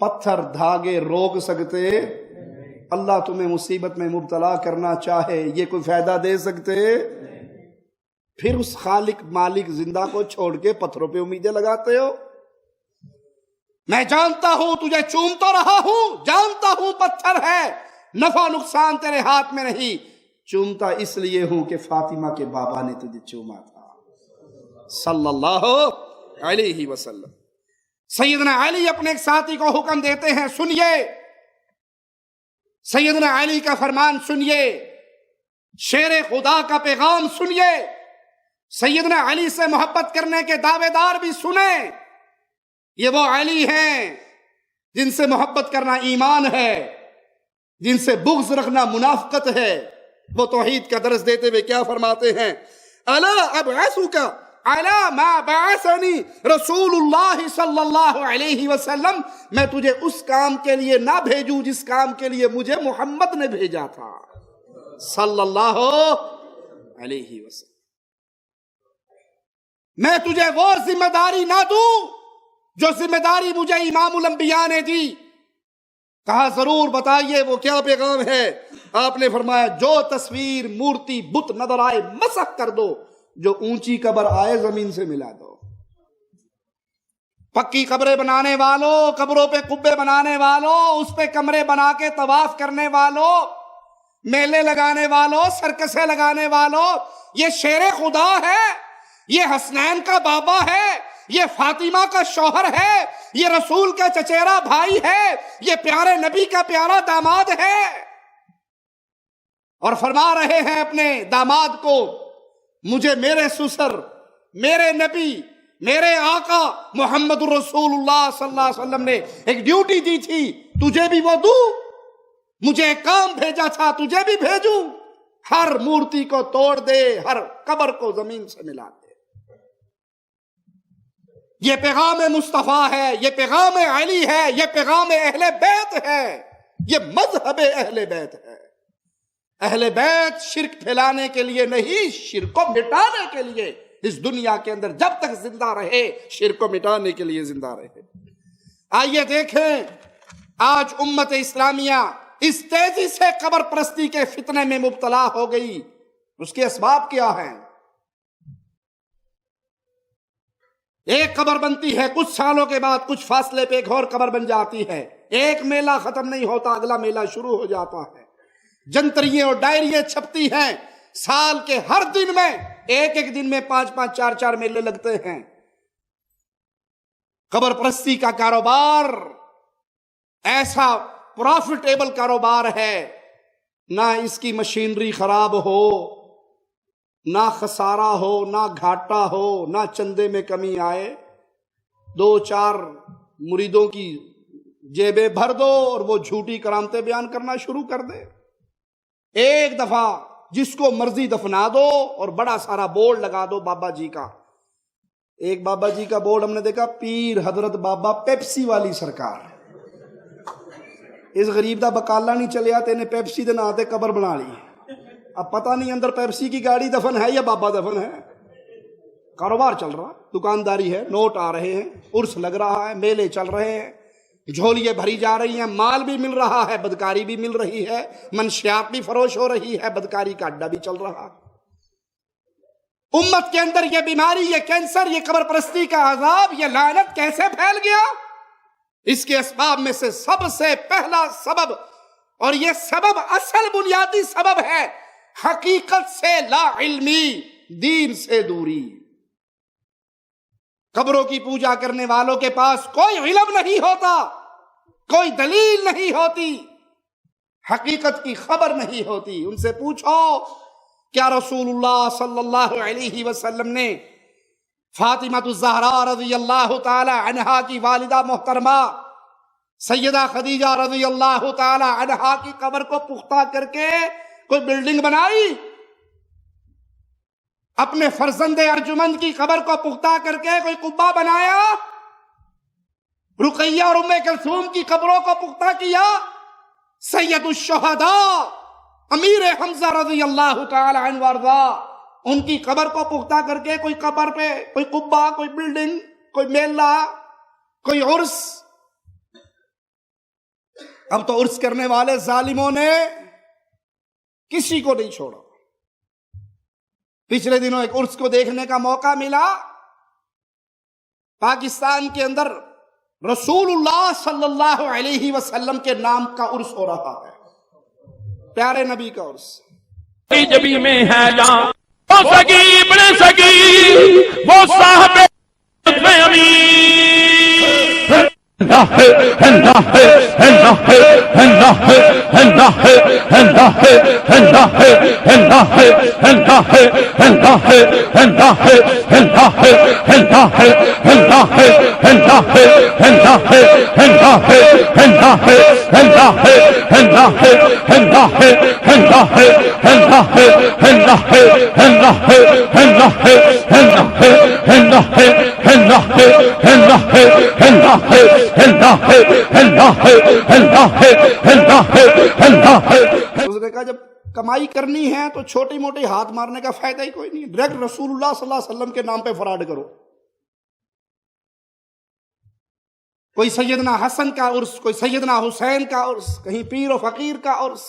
[SPEAKER 3] پتھر دھاگے روک سکتے؟ اللہ تمہیں مصیبت میں مبتلا کرنا چاہے یہ کوئی فائدہ دے سکتے؟ پھر اس خالق مالک زندہ کو چھوڑ کے پتھروں پہ امیدیں لگاتے ہو۔ میں جانتا ہوں تجھے چوم تو رہا ہوں، جانتا ہوں پتھر ہے، نفع نقصان تیرے ہاتھ میں نہیں، چومتا اس لیے ہوں کہ فاطمہ کے بابا نے تجھے چوما تھا صلی اللہ علیہ وسلم۔ سیدنا علی اپنے ایک ساتھی کو حکم دیتے ہیں، سنیے سیدنا علی کا فرمان سنیے، شیر خدا کا پیغام سنیے، سیدنا علی سے محبت کرنے کے دعوے دار بھی سنیں۔ یہ وہ علی ہیں جن سے محبت کرنا ایمان ہے، جن سے بغض رکھنا منافقت ہے۔ وہ توحید کا درس دیتے ہوئے کیا فرماتے ہیں؟ الا ابعثک علی ما بعثنی رسول اللہ صلی اللہ علیہ وسلم، میں تجھے اس کام کے لیے نہ بھیجوں جس کام کے لیے مجھے محمد نے بھیجا تھا صلی اللہ علیہ وسلم۔ میں تجھے وہ ذمہ داری نہ دوں جو ذمہ داری مجھے امام الانبیاء نے دی۔ کہا ضرور بتائیے وہ کیا پیغام ہے؟ آپ نے فرمایا جو تصویر مورتی بت نظر آئے مسح کر دو، جو اونچی قبر آئے زمین سے ملا دو۔ پکی قبریں بنانے والوں، قبروں پہ قبے بنانے والوں، اس پہ کمرے بنا کے طواف کرنے والوں، میلے لگانے والوں، سرکسیں لگانے والوں، یہ شیر خدا ہے، یہ حسنین کا بابا ہے، یہ فاطمہ کا شوہر ہے، یہ رسول کا چچیرا بھائی ہے، یہ پیارے نبی کا پیارا داماد ہے۔ اور فرما رہے ہیں اپنے داماد کو، مجھے میرے سسر، میرے نبی، میرے آقا محمد الرسول اللہ صلی اللہ علیہ وسلم نے ایک ڈیوٹی دی تھی، تجھے بھی وہ دوں، مجھے ایک کام بھیجا تھا تجھے بھی بھیجوں، ہر مورتی کو توڑ دے، ہر قبر کو زمین سے ملا دے۔ یہ پیغام مصطفیٰ ہے، یہ پیغام علی ہے، یہ پیغام اہل بیت ہے، یہ مذہب اہل بیت ہے۔ اہل بیت شرک پھیلانے کے لیے نہیں، شرک کو مٹانے کے لیے اس دنیا کے اندر جب تک زندہ رہے، شرک کو مٹانے کے لیے زندہ رہے۔ آئیے دیکھیں آج امت اسلامیہ اس تیزی سے قبر پرستی کے فتنے میں مبتلا ہو گئی، اس کے اسباب کیا ہیں؟ ایک قبر بنتی ہے، کچھ سالوں کے بعد کچھ فاصلے پہ ایک اور قبر بن جاتی ہے، ایک میلہ ختم نہیں ہوتا اگلا میلہ شروع ہو جاتا ہے، جنتریے اور ڈائریے چھپتی ہیں، سال کے ہر دن میں ایک دن میں 5 4 میلے لگتے ہیں۔ قبر پرستی کا کاروبار ایسا پروفیٹیبل کاروبار ہے، نہ اس کی مشینری خراب ہو، نہ خسارہ ہو، نہ گھاٹا ہو، نہ چندے میں کمی آئے، 2 4 مریدوں کی جیبیں بھر دو اور وہ جھوٹی کرامتیں بیان کرنا شروع کر دے، ایک دفعہ جس کو مرضی دفنا دو اور بڑا سارا بورڈ لگا دو بابا جی کا۔ ایک بابا جی کا بورڈ ہم نے دیکھا، پیر حضرت بابا پیپسی والی سرکار، اس غریب دا بکالا نہیں چلیا تے نے پیپسی دے ناں تے قبر بنا لی، اب پتہ نہیں اندر پیپسی کی گاڑی دفن ہے یا بابا دفن ہے۔ کاروبار چل رہا، دکانداری ہے، نوٹ آ رہے ہیں، عرس لگ رہا ہے، میلے چل رہے ہیں، جھولیاں بھری جا رہی ہیں، مال بھی مل رہا ہے، بدکاری بھی مل رہی ہے، منشیات بھی فروش ہو رہی ہے، بدکاری کا اڈا بھی چل رہا۔ امت کے اندر یہ بیماری، یہ کینسر، یہ قبر پرستی کا عذاب، یہ لعنت کیسے پھیل گیا؟ اس کے اسباب میں سے سب سے پہلا سبب، اور یہ سبب اصل بنیادی سبب ہے، حقیقت سے لا علمی، دین سے دوری۔ قبروں کی پوجا کرنے والوں کے پاس کوئی علم نہیں ہوتا، کوئی دلیل نہیں ہوتی، حقیقت کی خبر نہیں ہوتی۔ ان سے پوچھو کیا رسول اللہ صلی اللہ علیہ وسلم نے فاطمہ الزہراء رضی اللہ تعالی عنہا کی والدہ محترمہ سیدہ خدیجہ رضی اللہ تعالی عنہا کی قبر کو پختہ کر کے کوئی بلڈنگ بنائی؟ اپنے فرزند ارجمند کی قبر کو پختہ کر کے کوئی قبہ بنایا؟ رقیہ اور ام کلثوم کی قبروں کو پختہ کیا؟ سید الشہداء امیر حمزہ رضی اللہ تعالی عنہ وارضا، ان کی قبر کو پختہ کر کے کوئی قبر پہ کوئی قبہ، کوئی بلڈنگ، کوئی میلہ، کوئی عرس. اب تو عرس کرنے والے ظالموں نے کسی کو نہیں چھوڑا. پچھلے دنوں ایک عرس کو دیکھنے کا موقع ملا. پاکستان کے اندر رسول اللہ صلی اللہ علیہ وسلم کے نام کا عرس ہو رہا ہے، پیارے نبی کا عرس.
[SPEAKER 4] جبی میں ہے جہاں وہ سگی ابن سگی وہ صاحب میں
[SPEAKER 3] اس نے کہا جب کمائی کرنی ہے تو چھوٹی موٹی ہاتھ مارنے کا فائدہ ہی کوئی نہیں، ڈائریکٹ رسول اللہ صلی اللہ علیہ وسلم کے نام پہ فراڈ کرو. کوئی سیدنا حسن کا عرس، کوئی سیدنا حسین کا عرس، کہیں پیر و فقیر کا عرس.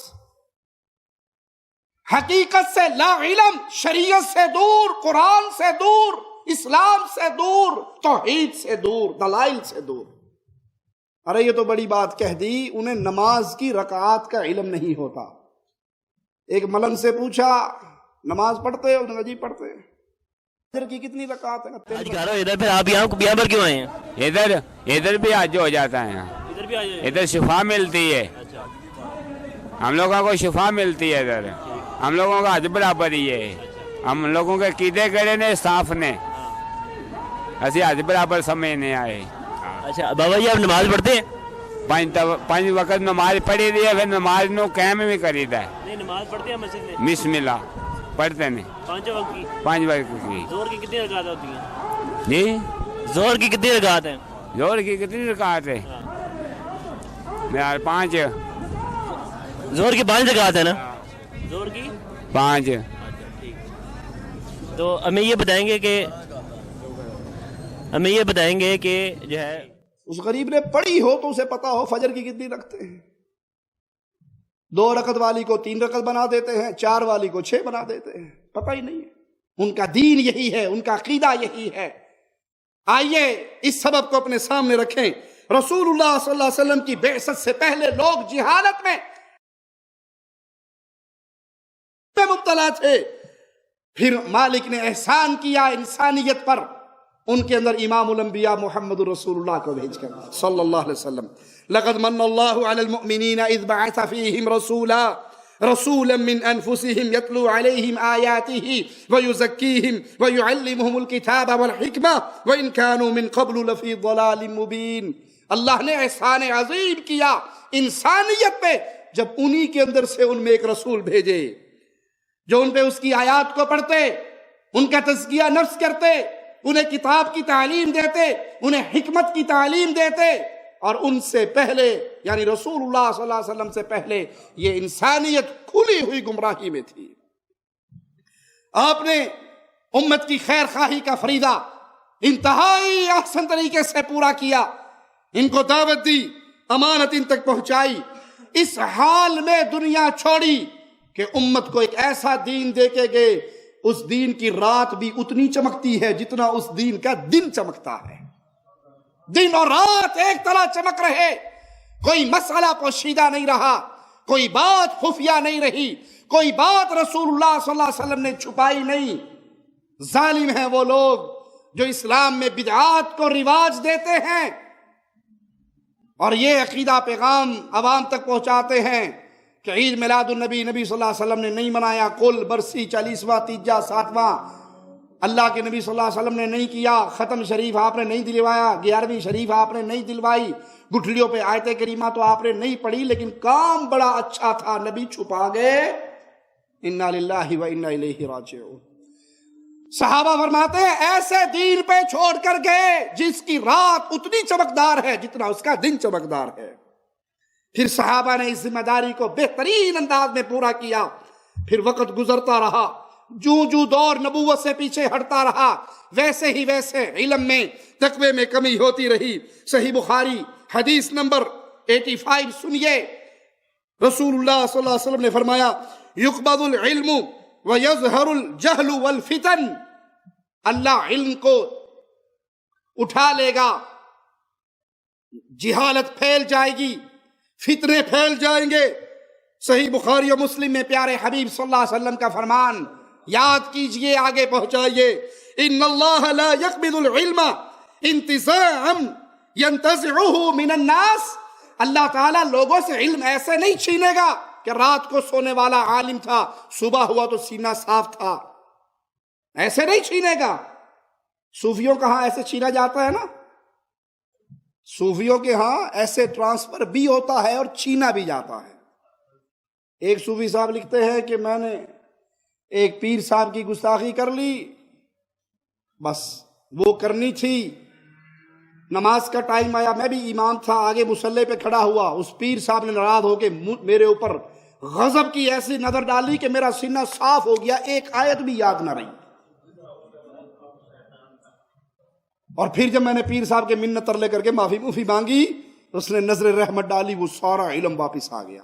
[SPEAKER 3] حقیقت سے لا علم، شریعت سے دور، قرآن سے دور، اسلام سے دور، توحید سے دور، دلائل سے دور. ارے یہ تو بڑی بات کہہ دی، انہیں نماز کی رکعات کا علم نہیں ہوتا. ایک ملنگ سے پوچھا نماز پڑھتے ہو؟ جی پڑھتے ہیں. فجر کی کتنی رکعات ہیں؟
[SPEAKER 5] ادھر پھر آپ یہاں پر کیوں آئے ہیں؟
[SPEAKER 6] ادھر بھی حج ہو جاتا ہے، ادھر شفا ملتی ہے، ہم لوگوں کو شفا ملتی ہے. ادھر ہم لوگوں کا حج برابر ہی ہے. ہم لوگوں کے قیدے کرے نے صاف نے، اسی حج برابر سمجھنے آئے.
[SPEAKER 5] اچھا بابا جی آپ نماز پڑھتے ہیں؟
[SPEAKER 6] پانچ وقت نماز پڑھی دی ہے، پھر نماز نو قائم بھی کری دا ہے.
[SPEAKER 5] نہیں نماز پڑھتے ہیں مسجد میں؟
[SPEAKER 6] بسم اللہ پڑھتے ہیں
[SPEAKER 5] 5 وقت کی.
[SPEAKER 6] 5 وقت کی.
[SPEAKER 5] زور کی کتنی رکعت ہوتی ہیں؟
[SPEAKER 6] جی
[SPEAKER 5] زور کی کتنی رکعت ہیں؟
[SPEAKER 6] زور کی کتنی رکعت ہے؟ 5.
[SPEAKER 5] زور کی 5 رکعت ہے نا؟ زور کی
[SPEAKER 6] 5.
[SPEAKER 5] تو ہمیں یہ بتائیں گے کہ جو ہے
[SPEAKER 3] اس غریب نے پڑھی ہو تو اسے پتا ہو فجر کی کتنی رکھتے ہیں. 2 رکعت والی کو 3 رکعت بنا دیتے ہیں، 4 والی کو 6 بنا دیتے ہیں، پتہ ہی نہیں ہے. ان کا دین یہی ہے، ان کا عقیدہ یہی ہے. آئیے اس سبب کو اپنے سامنے رکھیں. رسول اللہ صلی اللہ علیہ وسلم کی بعثت سے پہلے لوگ جہالت میں مبتلا تھے، پھر مالک نے احسان کیا انسانیت پر، ان کے اندر امام الانبیاء محمد رسول اللہ کو بھیج کر صلی اللہ علیہ وسلم. لقد من اللہ علی المؤمنین اذ بعث فیہم رسولا من انفسهم يتلو عليهم آیاته ويزکیہم ويعلمهم الكتاب والحکمہ وإن كانوا من قبل لفی ضلال مبین. اللہ نے احسان عظیم کیا انسانیت پہ جب انہی کے اندر سے ان میں ایک رسول بھیجے جو ان پہ اس کی آیات کو پڑھتے، ان کا تزکیہ نفس کرتے، انہیں کتاب کی تعلیم دیتے، انہیں حکمت کی تعلیم دیتے. اور ان سے پہلے یعنی رسول اللہ صلی اللہ علیہ وسلم سے پہلے یہ انسانیت کھلی ہوئی گمراہی میں تھی. آپ نے امت کی خیر خواہی کا فریضہ انتہائی احسن طریقے سے پورا کیا، ان کو دعوت دی، امانت ان تک پہنچائی. اس حال میں دنیا چھوڑی کہ امت کو ایک ایسا دین دے کے گئے، اس دین کی رات بھی اتنی چمکتی ہے جتنا اس دین کا دن چمکتا ہے. دن اور رات ایک طرح چمک رہے، کوئی مسئلہ پوشیدہ نہیں رہا، کوئی بات خفیہ نہیں رہی، کوئی بات رسول اللہ صلی اللہ علیہ وسلم نے چھپائی نہیں. ظالم ہیں وہ لوگ جو اسلام میں بدعات کو رواج دیتے ہیں اور یہ عقیدہ پیغام عوام تک پہنچاتے ہیں کہ عید میلاد النبی نبی صلی اللہ علیہ وسلم نے نہیں منایا، کل برسی 40واں تیجا 7واں اللہ کے نبی صلی اللہ علیہ وسلم نے نہیں کیا، ختم شریف آپ نے نہیں دلوایا، 11ویں شریف آپ نے نہیں دلوائی، گٹھلیوں پہ آیت کریمہ تو آپ نے نہیں پڑھی، لیکن کام بڑا اچھا تھا، نبی چھپا گئے. انا للہ و انا الیہ راجعون. صحابہ فرماتے ہیں ایسے دین پہ چھوڑ کر گئے جس کی رات اتنی چمکدار ہے جتنا اس کا دن چمکدار ہے. پھر صحابہ نے اس ذمہ داری کو بہترین انداز میں پورا کیا. پھر وقت گزرتا رہا، جو دور نبوت سے پیچھے ہٹتا رہا، ویسے ہی ویسے علم میں تقوی میں کمی ہوتی رہی. صحیح بخاری حدیث نمبر 85 سنیے. رسول اللہ صلی اللہ علیہ وسلم نے فرمایا یقبض العلم ویظہر الجہل والفتن. اللہ علم کو اٹھا لے گا، جہالت پھیل جائے گی، فتنے پھیل جائیں گے. صحیح بخاری و مسلم میں پیارے حبیب صلی اللہ علیہ وسلم کا فرمان یاد کیجئے، آگے پہنچائیے. ان اللہ لا يقبض العلم انتزاعا ينتزعه من الناس. اللہ تعالیٰ لوگوں سے علم ایسے نہیں چھینے گا کہ رات کو سونے والا عالم تھا، صبح ہوا تو سینہ صاف تھا. ایسے نہیں چھینے گا. صوفیوں کا ہاں ایسے چھینا جاتا ہے نا، صوفیوں کے ہاں ایسے ٹرانسفر بھی ہوتا ہے اور چھینا بھی جاتا ہے. ایک صوفی صاحب لکھتے ہیں کہ میں نے ایک پیر صاحب کی گستاخی کر لی، بس وہ کرنی تھی. نماز کا ٹائم آیا، میں بھی امام تھا، آگے مصلی پہ کھڑا ہوا. اس پیر صاحب نے ناراض ہو کے میرے اوپر غضب کی ایسی نظر ڈالی کہ میرا سینہ صاف ہو گیا، ایک آیت بھی یاد نہ رہی. اور پھر جب میں نے پیر صاحب کے منت ترلے کر کے معافی مانگی، اس نے نظر رحمت ڈالی، وہ سارا علم واپس آ گیا.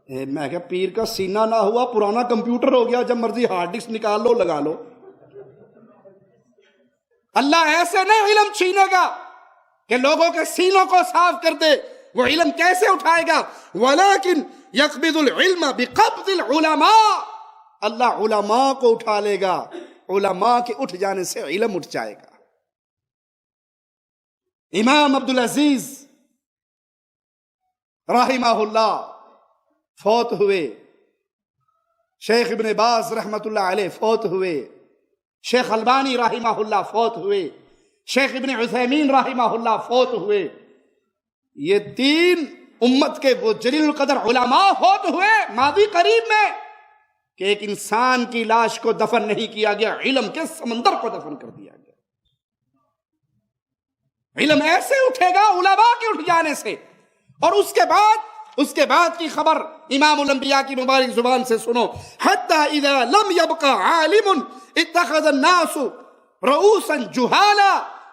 [SPEAKER 3] میں کہا پیر کا سینہ نہ ہوا، پرانا کمپیوٹر ہو گیا، جب مرضی ہارڈ ڈسک نکال لو لگا لو. اللہ ایسے نہیں علم چھینے گا کہ لوگوں کے سینوں کو صاف کر دے. وہ علم کیسے اٹھائے گا؟ وَلَكِنْ يَقْبِضُ الْعِلْمَ بِقَبْضِ الْعُلَمَاءِ. اللہ علماء کو اٹھا لے گا، علماء کے اٹھ جانے سے علم اٹھ جائے گا. امام عبدالعزیز رحمہ اللہ فوت ہوئے، شیخ ابن باز رحمت اللہ علیہ فوت ہوئے، شیخ البانی رحمہ اللہ فوت ہوئے، شیخ ابن عثیمین رحمہ اللہ فوت ہوئے. یہ تین امت کے وہ جلیل القدر علماء فوت ہوئے ماضی قریب میں کہ ایک انسان کی لاش کو دفن نہیں کیا گیا، علم کے سمندر کو دفن کر دیا گیا. علم ایسے اٹھے گا علماء کے اٹھ جانے سے. اور اس کے بعد کی خبر امام الانبیاء کی مبارک زبان سے سنو. حتی اذا لم يبقى عالم اتخذ الناس رؤوسا جہالا.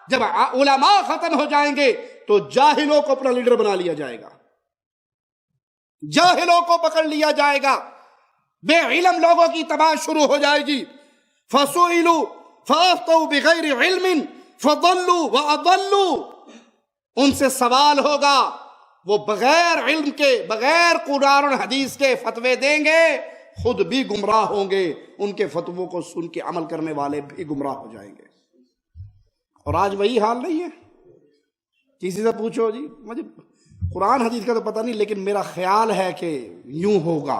[SPEAKER 3] جب علماء ختم ہو جائیں گے تو جاہلوں کو اپنا لیڈر بنا لیا جائے گا، جاہلوں کو پکڑ لیا جائے گا، بے علم لوگوں کی تباہ شروع ہو جائے گی. فسئلوا فافتوا بغیر علم فضلوا واضلوا. ان سے سوال ہوگا، وہ بغیر علم کے، بغیر قرآن اور حدیث کے فتوے دیں گے، خود بھی گمراہ ہوں گے، ان کے فتووں کو سن کے عمل کرنے والے بھی گمراہ ہو جائیں گے. اور آج وہی حال نہیں ہے. کسی سے پوچھو جی مجھے قرآن حدیث کا تو پتہ نہیں، لیکن میرا خیال ہے کہ یوں ہوگا.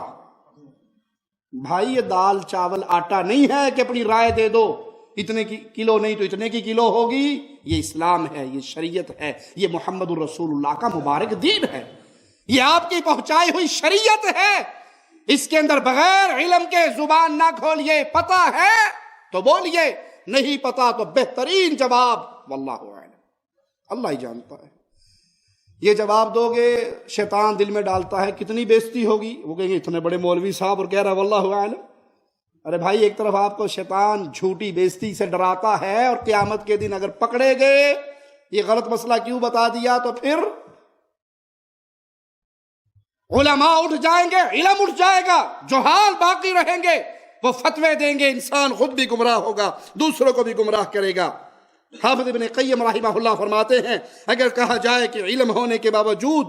[SPEAKER 3] بھائی یہ دال چاول آٹا نہیں ہے کہ اپنی رائے دے دو، اتنے کی کلو نہیں تو اتنے کی کلو ہوگی. یہ اسلام ہے، یہ شریعت ہے، یہ محمد الرسول اللہ کا مبارک دین ہے، یہ آپ کی پہنچائی ہوئی شریعت ہے. اس کے اندر بغیر علم کے زبان نہ کھولیے. پتہ ہے تو بولیے، نہیں پتا تو بہترین جواب واللہ اعلم، اللہ ہی جانتا ہے. یہ جواب دو گے شیطان دل میں ڈالتا ہے کتنی بےزتی ہوگی. وہ کہیں گے اتنے بڑے مولوی صاحب اور کہہ رہا واللہ اعلم. ارے بھائی ایک طرف آپ کو شیطان جھوٹی بےزتی سے ڈراتا ہے، اور قیامت کے دن اگر پکڑے گئے یہ غلط مسئلہ کیوں بتا دیا تو پھر علماء اٹھ جائیں گے، علم اٹھ جائے گا، جہال باقی رہیں گے، وہ فتوے دیں گے، انسان خود بھی گمراہ ہوگا، دوسروں کو بھی گمراہ کرے گا. حافظ ابن قیم رحمہ اللہ فرماتے ہیں اگر کہا جائے کہ علم ہونے کے باوجود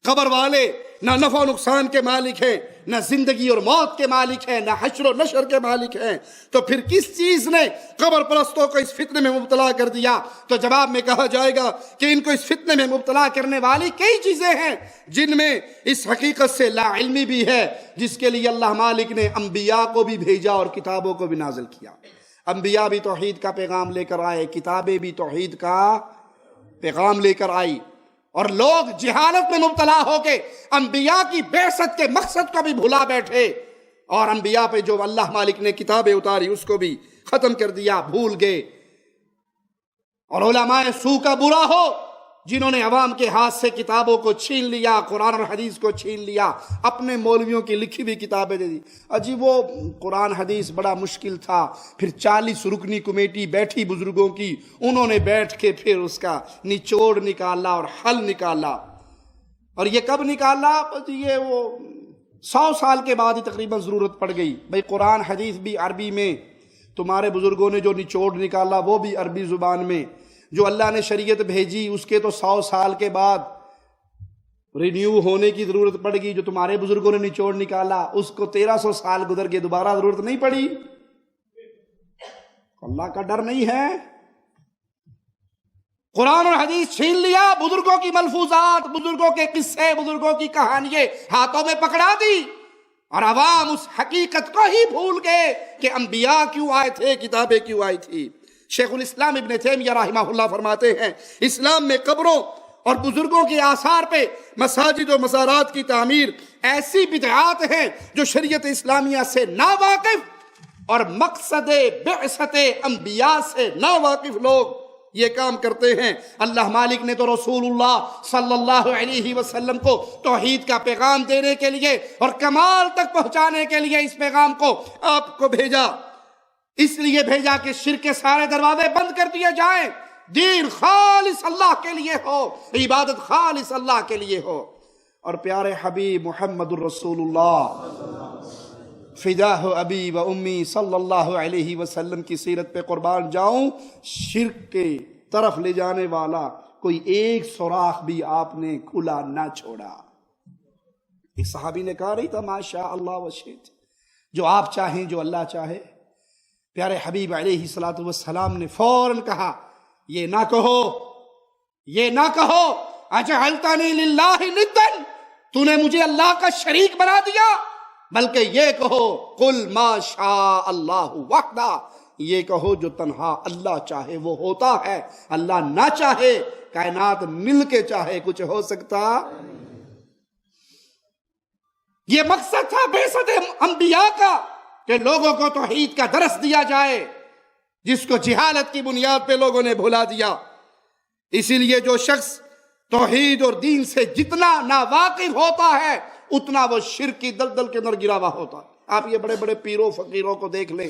[SPEAKER 3] قبر والے نہ نفع و نقصان کے مالک ہیں، نہ زندگی اور موت کے مالک ہیں، نہ حشر و نشر کے مالک ہیں، تو پھر کس چیز نے قبر پرستوں کو اس فتنے میں مبتلا کر دیا؟ تو جواب میں کہا جائے گا کہ ان کو اس فتنے میں مبتلا کرنے والی کئی چیزیں ہیں، جن میں اس حقیقت سے لا علمی بھی ہے جس کے لیے اللہ مالک نے انبیاء کو بھی بھیجا اور کتابوں کو بھی نازل کیا. انبیاء بھی توحید کا پیغام لے کر آئے، کتابیں بھی توحید کا پیغام لے کر آئی، اور لوگ جہالت میں مبتلا ہو کے انبیاء کی بعثت کے مقصد کو بھی بھلا بیٹھے، اور انبیاء پہ جو اللہ مالک نے کتابیں اتاری اس کو بھی ختم کر دیا، بھول گئے. اور علماء سو کا برا ہو جنہوں نے عوام کے ہاتھ سے کتابوں کو چھین لیا، قرآن اور حدیث کو چھین لیا، اپنے مولویوں کی لکھی ہوئی کتابیں دے دی۔ اجی وہ قرآن حدیث بڑا مشکل تھا، پھر 40 رکنی کمیٹی بیٹھی بزرگوں کی، انہوں نے بیٹھ کے پھر اس کا نچوڑ نکالا اور حل نکالا۔ اور یہ کب نکالا؟ یہ وہ 100 سال کے بعد ہی تقریباً ضرورت پڑ گئی۔ بھئی قرآن حدیث بھی عربی میں، تمہارے بزرگوں نے جو نچوڑ نکالا وہ بھی عربی زبان میں، جو اللہ نے شریعت بھیجی اس کے تو 100 سال کے بعد رینیو ہونے کی ضرورت پڑ گئی، جو تمہارے بزرگوں نے نچوڑ نکالا اس کو 1300 سال گزر کے دوبارہ ضرورت نہیں پڑی۔ اللہ کا ڈر نہیں ہے؟ قرآن اور حدیث چھین لیا، بزرگوں کی ملفوظات، بزرگوں کے قصے، بزرگوں کی کہانیاں ہاتھوں میں پکڑا دی، اور عوام اس حقیقت کو ہی بھول گئے کہ انبیاء کیوں آئے تھے، کتابیں کیوں آئی تھی۔ شیخ الاسلام ابن تیمیہ رحمہ اللہ فرماتے ہیں اسلام میں قبروں اور بزرگوں کے آثار پہ مساجد و مزارات کی تعمیر ایسی بدعات ہیں جو شریعت اسلامیہ سے ناواقف اور مقصد بعثت انبیاء سے ناواقف لوگ یہ کام کرتے ہیں۔ اللہ مالک نے تو رسول اللہ صلی اللہ علیہ وسلم کو توحید کا پیغام دینے کے لیے اور کمال تک پہنچانے کے لیے اس پیغام کو آپ کو بھیجا، اس لیے بھیجا کہ شرک کے سارے دروازے بند کر دیے جائیں، دین خالص اللہ کے لیے ہو، عبادت خالص اللہ کے لیے ہو۔ اور پیارے حبیب محمد الرسول اللہ فداہ ابی و امی صلی اللہ علیہ وسلم کی سیرت پہ قربان جاؤں، شرک کے طرف لے جانے والا کوئی ایک سوراخ بھی آپ نے کھلا نہ چھوڑا۔ ایک صحابی نے کہا رہی تھا ماشاء اللہ وشئت، جو آپ چاہیں، جو اللہ چاہے۔ پیارے حبیب علیہ السلام نے فوراً کہا یہ نہ کہو، یہ نہ کہو اجعلتنی للہ ندا، تو نے مجھے اللہ کا شریک بنا دیا، بلکہ یہ کہو قل ما شاء اللہ وحدہ، یہ کہو جو تنہا اللہ چاہے وہ ہوتا ہے، اللہ نہ چاہے کائنات مل کے چاہے کچھ ہو سکتا۔ یہ مقصد تھا بعثت انبیاء کا کہ لوگوں کو توحید کا درس دیا جائے، جس کو جہالت کی بنیاد پہ لوگوں نے بھلا دیا۔ اسی لیے جو شخص توحید اور دین سے جتنا ناواقف ہوتا ہے اتنا وہ شرک کی دلدل کے اندر گرا ہوا ہوتا ہے۔ آپ یہ بڑے بڑے پیروں فقیروں کو دیکھ لیں،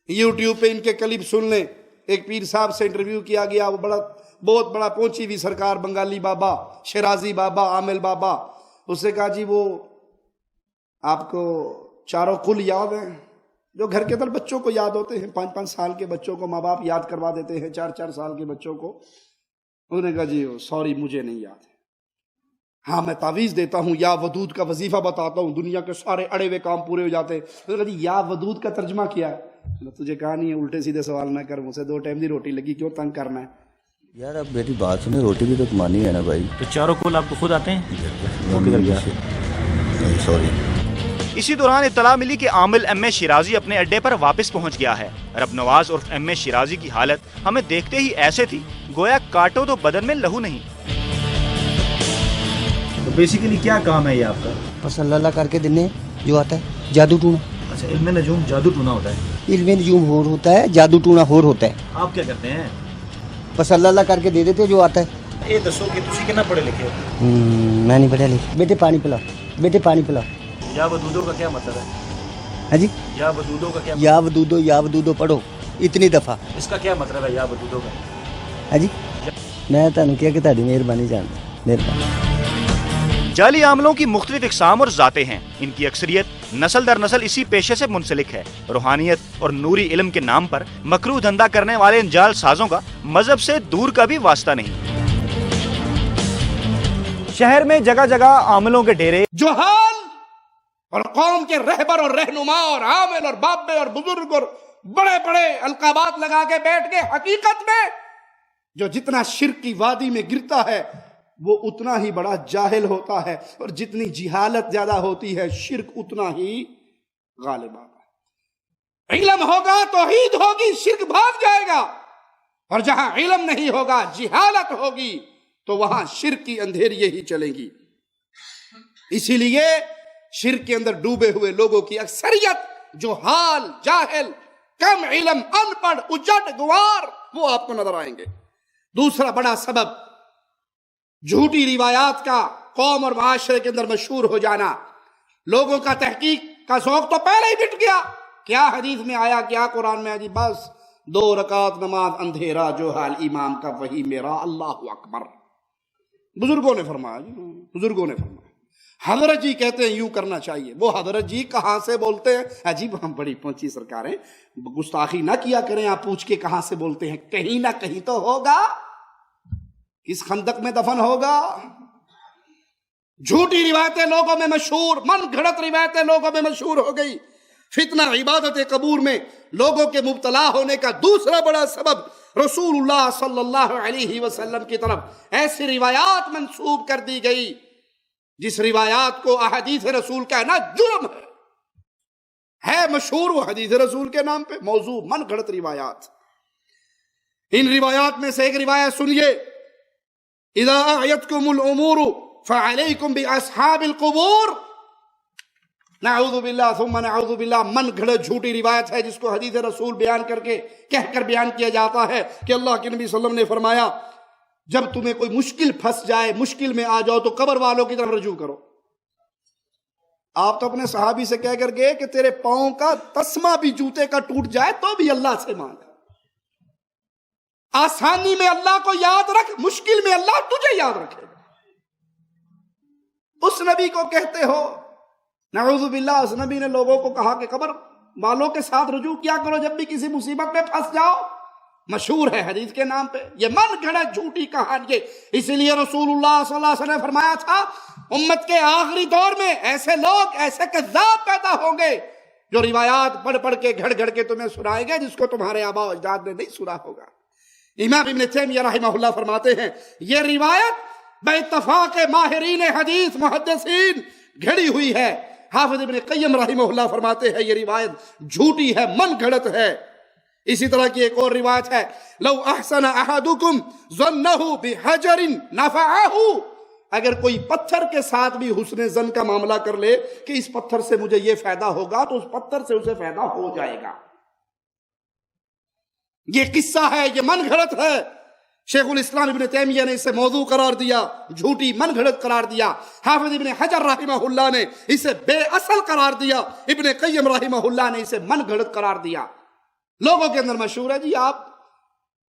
[SPEAKER 3] یوٹیوب پہ ان کے کلپ سن لیں۔ ایک پیر صاحب سے انٹرویو کیا گیا، وہ بہت بڑا پہنچی ہوئی سرکار، بنگالی بابا، شیرازی بابا، عامل بابا۔ اس سے کہا جی وہ آپ کو چاروں قل یاد ہیں جو گھر کے اندر بچوں کو یاد ہوتے ہیں، 5-5 سال کے بچوں کو ماں باپ یاد کروا دیتے ہیں، 4-4 سال کے بچوں کو۔ انہوں نے کہا جی سوری مجھے نہیں یاد ہے، ہاں میں تعویذ دیتا ہوں، یا ودود کا وظیفہ بتاتا ہوں، دنیا کے سارے اڑے ہوئے کام پورے ہو جاتے ہیں۔ انہوں نے کہا جی یا ودود کا ترجمہ کیا ہے؟ میں تجھے کہا نہیں ہے الٹے سیدھے سوال نہ کر، مجھ سے 2 ٹائم کی روٹی لگی، کیوں تنگ کرنا ہے؟
[SPEAKER 7] یار اب میری بات سنیں، روٹی بھی تو کمانی ہے نا بھائی۔
[SPEAKER 5] تو چاروں کل آپ کو خود آتے ہیں؟
[SPEAKER 7] سوری۔
[SPEAKER 8] اسی دوران اطلاع ملی کہ عامل ایم اے شیرازی اپنے اڈے پر واپس پہنچ گیا ہے۔ رب نواز اور ایم اے شیرازی کی حالت ہمیں دیکھتے ہی ایسے تھی گویا کاٹو تو بدن میں لہو نہیں۔
[SPEAKER 9] تو بیسیکلی کیا کام ہے یہ آپ کا؟
[SPEAKER 10] بس اللہ کر کے دینے جو آتا ہے جادو ٹونا۔
[SPEAKER 9] اچھا، علم نجوم جادو ٹونا ہوتا ہے؟
[SPEAKER 10] علم نجوم ہور ہوتا ہے، جادو ٹونا ہور ہوتا ہے۔
[SPEAKER 9] آپ کیا کرتے ہیں؟
[SPEAKER 10] بس اللہ کر کے دے دیتے جو آتا ہے۔
[SPEAKER 9] یہ دسو کہ تسی کتنا پڑھے لکھے ہو؟
[SPEAKER 10] میں نہیں پڑھا لکھا۔ بیٹے پانی پلاؤ، بیٹے پانی پلاؤ۔
[SPEAKER 9] یا ودودو کا کیا مطلب ہے؟
[SPEAKER 10] ہاں جی،
[SPEAKER 9] یا ودودو کا کیا؟
[SPEAKER 10] یا ودودو پڑھو اتنی دفعہ۔
[SPEAKER 9] اس کا کیا مطلب ہے یا ودودو کا؟
[SPEAKER 10] ہاں جی، میں تمہیں کیا کہ تاری مہربانی جانتا، مہربانی۔
[SPEAKER 8] جعلی عاملوں کی مختلف اقسام اور ذاتیں ہیں، ان کی اکثریت نسل در نسل اسی پیشے سے منسلک ہے۔ روحانیت اور نوری علم کے نام پر مکروہ دھندا کرنے والے ان جعل سازوں کا مذہب سے دور کا بھی واسطہ نہیں۔ شہر میں جگہ جگہ عاملوں کے ڈیرے،
[SPEAKER 3] جہال اور قوم کے رہبر اور رہنما اور عامل اور بابے اور بزرگ اور بڑے بڑے القابات لگا کے بیٹھ کے حقیقت میں جو جتنا شرک کی وادی میں گرتا ہے وہ اتنا ہی بڑا جاہل ہوتا ہے، اور جتنی جہالت زیادہ ہوتی ہے شرک اتنا ہی غالب آتا ہے۔ علم ہوگا توحید ہوگی شرک بھاگ جائے گا، اور جہاں علم نہیں ہوگا جہالت ہوگی تو وہاں شرک کی اندھیریاں ہی چلیں گی۔ اسی لیے شرک کے اندر ڈوبے ہوئے لوگوں کی اکثریت جو حال، جاہل، کم علم، ان پڑھ، اجڑ، گوار، وہ آپ کو نظر آئیں گے۔ دوسرا بڑا سبب جھوٹی روایات کا قوم اور معاشرے کے اندر مشہور ہو جانا، لوگوں کا تحقیق کا ذوق تو پہلے ہی مٹ گیا. کیا حدیث میں آیا، کیا قرآن میں آیا جی، بس 2 رکعت نماز، اندھیرا جو حال امام کا وہی میرا، اللہ اکبر. بزرگوں نے فرمایا جی، بزرگوں نے فرمایا. حضرت جی کہتے ہیں یوں کرنا چاہیے. وہ حضرت جی کہاں سے بولتے ہیں؟ عجیب، ہم بڑی پہنچی سرکاریں، گستاخی نہ کیا کریں آپ پوچھ کے کہاں سے بولتے ہیں. کہیں نہ کہیں تو ہوگا، کس خندق میں دفن ہوگا. جھوٹی روایتیں لوگوں میں مشہور، من گھڑت روایتیں لوگوں میں مشہور ہو گئی. فتنہ عبادت قبور میں لوگوں کے مبتلا ہونے کا دوسرا بڑا سبب رسول اللہ صلی اللہ علیہ وسلم کی طرف ایسی روایات منسوب کر دی گئی جس روایات کو احادیث رسول کہنا جرم ہے مشہور وہ حدیث رسول کے نام پہ موضوع من گھڑت روایات. ان روایات میں سے ایک روایت سنیے، اذا اعیتکم الامور فعلیکم باصحاب القبور. نعوذ باللہ ثم نعوذ باللہ، من گھڑت جھوٹی روایت ہے جس کو حدیث رسول بیان کر کے کہہ کر بیان کیا جاتا ہے کہ اللہ کے نبی صلی اللہ علیہ وسلم نے فرمایا جب تمہیں کوئی مشکل پھنس جائے، مشکل میں آ جاؤ تو قبر والوں کی طرف رجوع کرو. آپ تو اپنے صحابی سے کہہ کر گئے کہ تیرے پاؤں کا تسمہ بھی جوتے کا ٹوٹ جائے تو بھی اللہ سے مانگ. آسانی میں اللہ کو یاد رکھ، مشکل میں اللہ تجھے یاد رکھے. اس نبی کو کہتے ہو. نعوذ باللہ، اس نبی نے لوگوں کو کہا کہ قبر والوں کے ساتھ رجوع کیا کرو جب بھی کسی مصیبت میں پھنس جاؤ. مشہور ہے حدیث کے نام پہ. یہ من گھڑت جھوٹی کہانی. اسی لیے رسول اللہ صلی اللہ علیہ وسلم نے فرمایا تھا امت کے آخری دور میں ایسے لوگ، ایسے کذاب پیدا ہوں گے جو روایات پڑھ پڑھ کے گھڑ گھڑ کے تمہیں سنائیں گے جس کو تمہارے آباء و اجداد نے نہیں سنا ہوگا. امام ابن تیمیہ رحمہ اللہ فرماتے ہیں یہ روایت بے اتفاق ماہرین حدیث محدثین گھڑی ہوئی ہے. حافظ ابن قیم رحمہ اللہ فرماتے ہیں یہ روایت جھوٹی ہے، من گھڑت ہے. اسی طرح کی ایک اور روایت ہے، لو احسن احدکم ظنہ بحجر نفعہ. اگر کوئی پتھر کے ساتھ بھی حسن ظن کا معاملہ کر لے کہ اس پتھر سے مجھے یہ فائدہ ہوگا تو اس پتھر سے اسے فائدہ ہو جائے گا. یہ قصہ ہے، یہ من گھڑت ہے. شیخ الاسلام ابن تیمیہ نے اسے موضوع قرار دیا، جھوٹی من گھڑت قرار دیا. حافظ ابن حجر رحمہ اللہ نے اسے بے اصل قرار دیا. ابن قیم رحمہ اللہ نے اسے من گھڑت قرار دیا. لوگوں کے اندر مشہور ہے جی آپ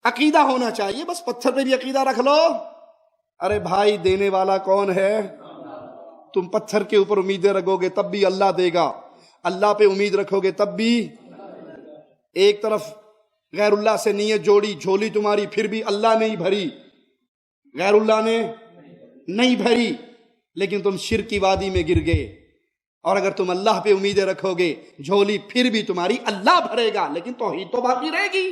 [SPEAKER 3] عقیدہ ہونا چاہیے، بس پتھر پہ بھی عقیدہ رکھ لو. ارے بھائی دینے والا کون ہے؟ تم پتھر کے اوپر امیدیں رکھو گے تب بھی اللہ دے گا، اللہ پہ امید رکھو گے تب بھی. ایک طرف غیر اللہ سے نیت جوڑی، جھولی تمہاری پھر بھی اللہ نہیں بھری، غیر اللہ نے نہیں بھری، لیکن تم شرک کی وادی میں گر گئے. اور اگر تم اللہ پہ امیدیں رکھو گے جھولی پھر بھی تمہاری اللہ بھرے گا، لیکن توحید تو باقی رہے گی.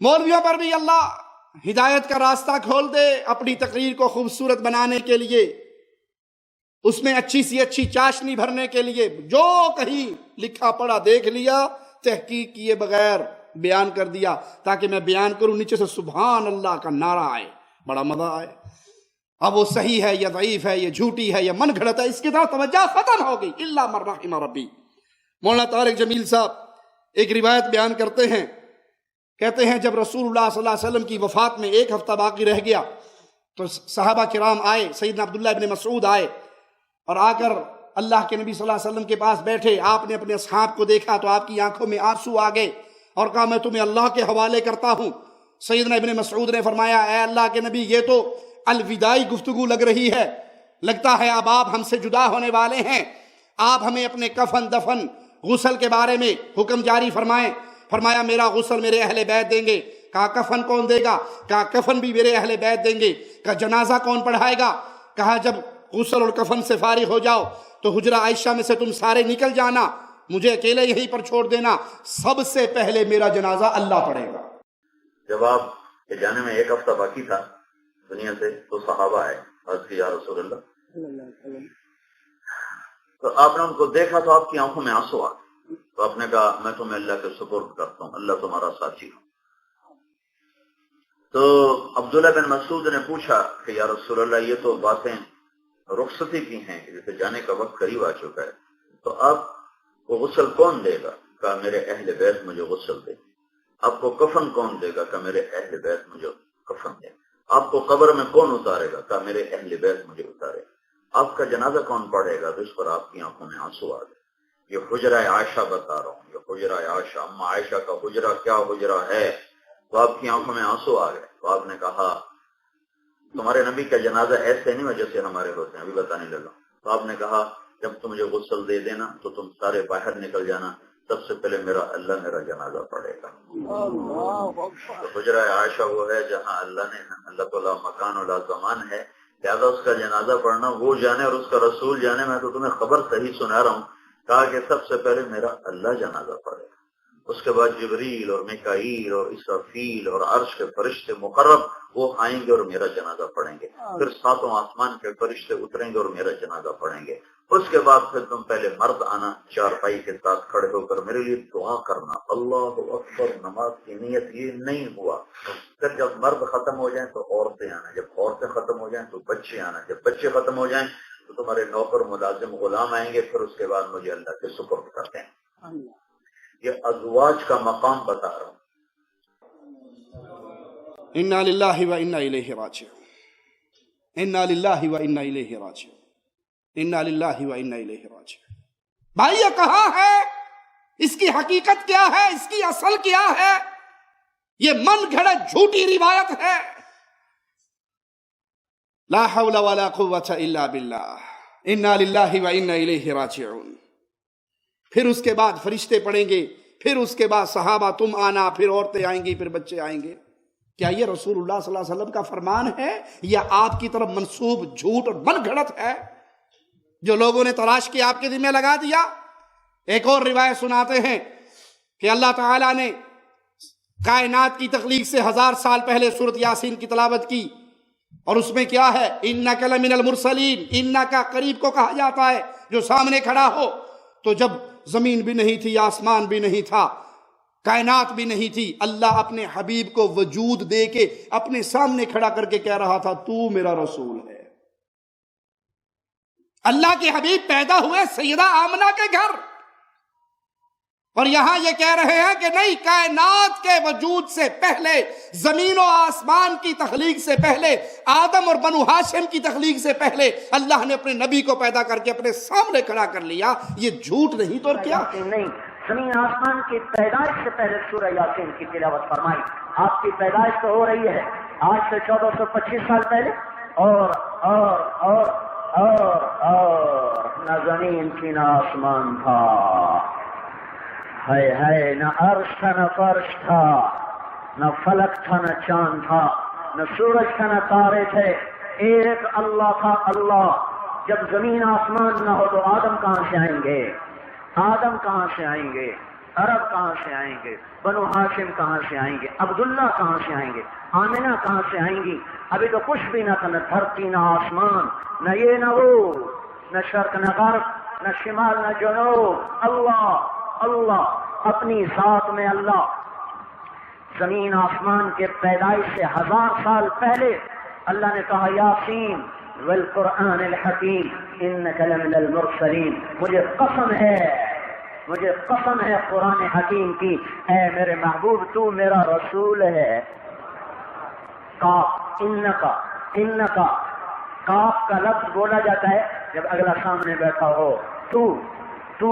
[SPEAKER 3] مولویوں پر بھی اللہ ہدایت کا راستہ کھول دے اپنی تقریر کو خوبصورت بنانے کے لیے، اس میں اچھی سی اچھی چاشنی بھرنے کے لیے. جو کہیں لکھا پڑھا دیکھ لیا، تحقیق کیے بغیر بیان کر دیا تاکہ میں بیان کروں، نیچے سے سبحان اللہ کا نعرہ آئے، بڑا مزہ آئے. اب وہ صحیح ہے یا ضعیف ہے، یہ جھوٹی ہے یا من گھڑت ہے، اس کی طرف توجہ ختم ہو گئی. الا من رحم ربی. مولانا طارق جمیل صاحب ایک روایت بیان کرتے ہیں، کہتے ہیں جب رسول اللہ صلی اللہ علیہ وسلم کی وفات میں 1 ہفتہ باقی رہ گیا تو صحابہ کرام آئے، سیدنا عبداللہ ابن مسعود آئے اور آ کر اللہ کے نبی صلی اللہ علیہ وسلم کے پاس بیٹھے. آپ نے اپنے اصحاب کو دیکھا تو آپ کی آنکھوں میں آنسو آ گئے اور کہا میں تمہیں اللہ کے حوالے کرتا ہوں. سیدنا ابن مسعود نے فرمایا اے اللہ کے نبی یہ تو الوداعی گفتگو لگ رہی ہے، لگتا ہے اب آپ ہم سے جدا ہونے والے ہیں. آپ ہمیں اپنے کفن دفن غسل کے بارے میں حکم جاری فرمائیں. فرمایا میرا غسل میرے اہل بیت دیں گے. کہا کفن کون دے گا؟ کہا کفن بھی میرے اہل بیت دیں گے. کہا جنازہ کون پڑھائے گا؟ کہا جب غسل اور کفن سے فارغ ہو جاؤ تو حجرہ عائشہ میں سے تم سارے نکل جانا، مجھے اکیلے یہیں پر چھوڑ دینا، سب سے پہلے میرا جنازہ اللہ پڑھے گا.
[SPEAKER 11] جب آپ کے جانے میں 1 ہفتہ باقی تھا دنیا سے تو صحابہ آئے، عرض کی یا رسول اللہ، تو آپ نے ان کو دیکھا تو آپ کی آنکھوں میں آنسو آ گئے. تو آپ نے کہا میں تمہیں اللہ کے سپرد کرتا ہوں، اللہ تمہارا ساتھی ہوں. تو عبداللہ بن مسعود نے پوچھا کہ یا رسول اللہ یہ تو باتیں رخصتی کی ہیں کہ جیسے جانے کا وقت قریب آ چکا ہے، تو آپ کو غسل کون دے گا؟ کہا میرے اہل بیت مجھے غسل دے. آپ کو کفن کون دے گا؟ کہ میرے اہل بیت مجھے کفن دے. آپ کو قبر میں کون اتارے گا؟ کہا میرے اہل بیت مجھے اتارے. آپ کا جنازہ کون پڑھے گا؟ تو اس پر آپ کی آنکھوں میں آنسو آ گئے. یہ حجرہ عائشہ بتا رہا ہوں، یہ حجرہ عائشہ، اما عائشہ کا حجرہ کیا حجرہ ہے. تو آپ کی آنکھوں میں آنسو آ گئے. تو آپ نے کہا تمہارے نبی کا جنازہ ایسے نہیں ہو جیسے ہمارے ہوتے ہیں، ابھی بتانے لگا. تو آپ نے کہا جب تم مجھے غسل دے دینا تو تم سارے باہر نکل جانا، سب سے پہلے اللہ میرا جنازہ پڑھے گا. تو حجرہ عائشہ وہ ہے جہاں اللہ تعالیٰ مکان و لا زمان ہے، لہٰذا اس کا جنازہ پڑھنا وہ جانے اور اس کا رسول جانے. میں تو تمہیں خبر صحیح سنا رہا ہوں. کہا کہ سب سے پہلے میرا اللہ جنازہ پڑھے گا، اس کے بعد جبریل اور میکائیل اور اسرافیل اور عرش کے فرشتے مقرب وہ آئیں گے اور میرا جنازہ پڑھیں گے. پھر ساتوں آسمان کے فرشتے اتریں گے اور میرا جنازہ پڑھیں گے. اس کے بعد پھر تم پہلے مرد آنا، چارپائی کے ساتھ کھڑے ہو کر میرے لیے دعا کرنا. اللہ اکبر. نماز کی نیت یہ نہیں ہوا. پھر جب مرد ختم ہو جائیں تو عورتیں آنا، جب عورتیں ختم ہو جائیں تو بچے آنا، جب بچے ختم ہو جائیں تو تمہارے نوکر ملازم غلام آئیں گے. پھر اس کے بعد مجھے اللہ کے سپرد کرتے ہیں. یہ ازواج کا مقام بتا رہا ہوں.
[SPEAKER 3] انا للہ و انا الیہ راجعون، انا للہ و انا الیہ راجعون، انا للہ و انا الیہ راجعون. بھائی یہ کہاں ہے؟ اس کی حقیقت کیا ہے؟ اس کی اصل کیا ہے؟ یہ من گھڑت جھوٹی روایت ہے. لا حول ولا قوة الا باللہ. انا للہ و انا الیہ راجعون. پھر اس کے بعد فرشتے پڑھیں گے، پھر اس کے بعد صحابہ تم آنا، پھر عورتیں آئیں گی، پھر بچے آئیں گے. کیا یہ رسول اللہ صلی اللہ علیہ وسلم کا فرمان ہے یا آپ کی طرف منسوب جھوٹ اور من گھڑت ہے جو لوگوں نے تلاش کی آپ کے ذمہ لگا دیا؟ ایک اور روایت سناتے ہیں کہ اللہ تعالیٰ نے کائنات کی تخلیق سے 1000 سال پہلے سورۃ یاسین کی تلاوت کی، اور اس میں کیا ہے؟ انک لمن المرسلین. انک قریب کو کہا جاتا ہے جو سامنے کھڑا ہو. تو جب زمین بھی نہیں تھی، آسمان بھی نہیں تھا، کائنات بھی نہیں تھی، اللہ اپنے حبیب کو وجود دے کے اپنے سامنے کھڑا کر کے کہہ رہا تھا تو میرا رسول ہے. اللہ کے حبیب پیدا ہوئے سیدہ آمنہ کے گھر، اور یہاں یہ کہہ رہے ہیں کہ نہیں، کائنات کے وجود سے پہلے، زمین و آسمان کی تخلیق سے پہلے، آدم اور بنو ہاشم کی تخلیق سے پہلے اللہ نے اپنے نبی کو پیدا کر کے اپنے سامنے کھڑا کر لیا. یہ جھوٹ نہیں تو اور کیا؟
[SPEAKER 12] نہیں، زمین آسمان کی پیدائش سے پہلے سورہ یاسین کی تلاوت فرمائی. آپ کی پیدائش تو ہو رہی ہے آج سے 1425 سال پہلے، اور نہ زمین تھی نہ آسمان تھا، ہے نہ عرش تھا نہ فرش تھا، نہ فلک تھا نہ چاند تھا، نہ سورج تھا نہ تارے تھے. ایک اللہ تھا اللہ. جب زمین آسمان نہ ہو تو آدم کہاں سے آئیں گے؟ آدم کہاں سے آئیں گے؟ عرب کہاں سے آئیں گے؟ بنو ہاشم کہاں سے آئیں گے؟ عبداللہ کہاں سے آئیں گے؟ آمنہ کہاں سے آئیں گی؟ ابھی تو کچھ بھی نہ تھا، نہ دھرتی نہ آسمان، نہ یہ نہ وہ، نہ شرق نہ غرب، نہ شمال نہ جنوب. اللہ اللہ اپنی ذات میں اللہ. زمین آسمان کے پیدائش سے 1000 سال پہلے اللہ نے کہا یاسین والقرآن الحکیم انک لمن المرسلین. مجھے قسم ہے قرآن حکیم کی، اے میرے محبوب تو میرا رسول ہے. کاف انکا کاف کا لفظ بولا جاتا ہے جب اگلا سامنے بیٹھا ہو. تو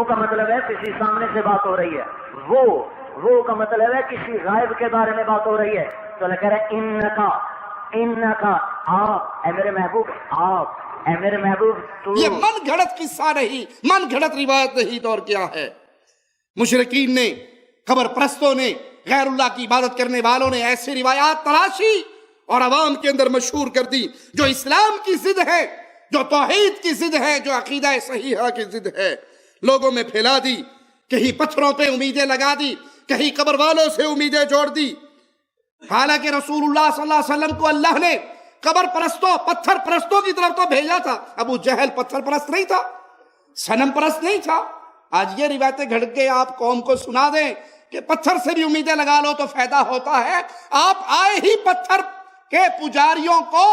[SPEAKER 12] کا مطلب ہے کسی سامنے سے بات ہو رہی ہے. وہ کا مطلب ہے کسی غائب کے بارے میں بات ہو رہی ہے. تو اللہ کہہ رہا ہے انکا آپ، اے میرے محبوب آپ، اے میرے محبوب تو.
[SPEAKER 3] یہ من گھڑت قصہ نہیں، من گھڑت روایت نہیں تو اور کیا ہے؟ مشرکین نے، قبر پرستوں نے، غیر اللہ کی عبادت کرنے والوں نے ایسی روایات تلاشی اور عوام کے اندر مشہور کر دی جو اسلام کی ضد ہے، جو توحید کی ضد ہے، جو عقیدہ صحیحہ کی ضد ہے. لوگوں میں پھیلا دی. کہیں پتھروں پہ امیدیں لگا دی، کہیں قبر والوں سے امیدیں جوڑ دی. حالانکہ رسول اللہ صلی اللہ علیہ وسلم کو اللہ نے قبر پرستوں، پتھر پرستوں کی طرف تو بھیجا تھا. ابو جہل پتھر پرست نہیں تھا، صنم پرست نہیں تھا. آج یہ روایتیں گھڑ کے آپ قوم کو سنا دیں کہ پتھر سے بھی امیدیں لگا لو تو فائدہ ہوتا ہے. آپ آئے ہی پتھر کے پجاریوں کو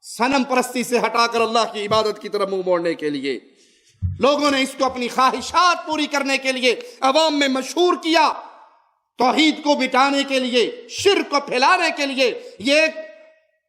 [SPEAKER 3] صنم پرستی سے ہٹا کر اللہ کی عبادت کی طرف منہ موڑنے کے لیے. لوگوں نے اس کو اپنی خواہشات پوری کرنے کے لیے عوام میں مشہور کیا، توحید کو مٹانے کے لیے، شرک کو پھیلانے کے لیے. یہ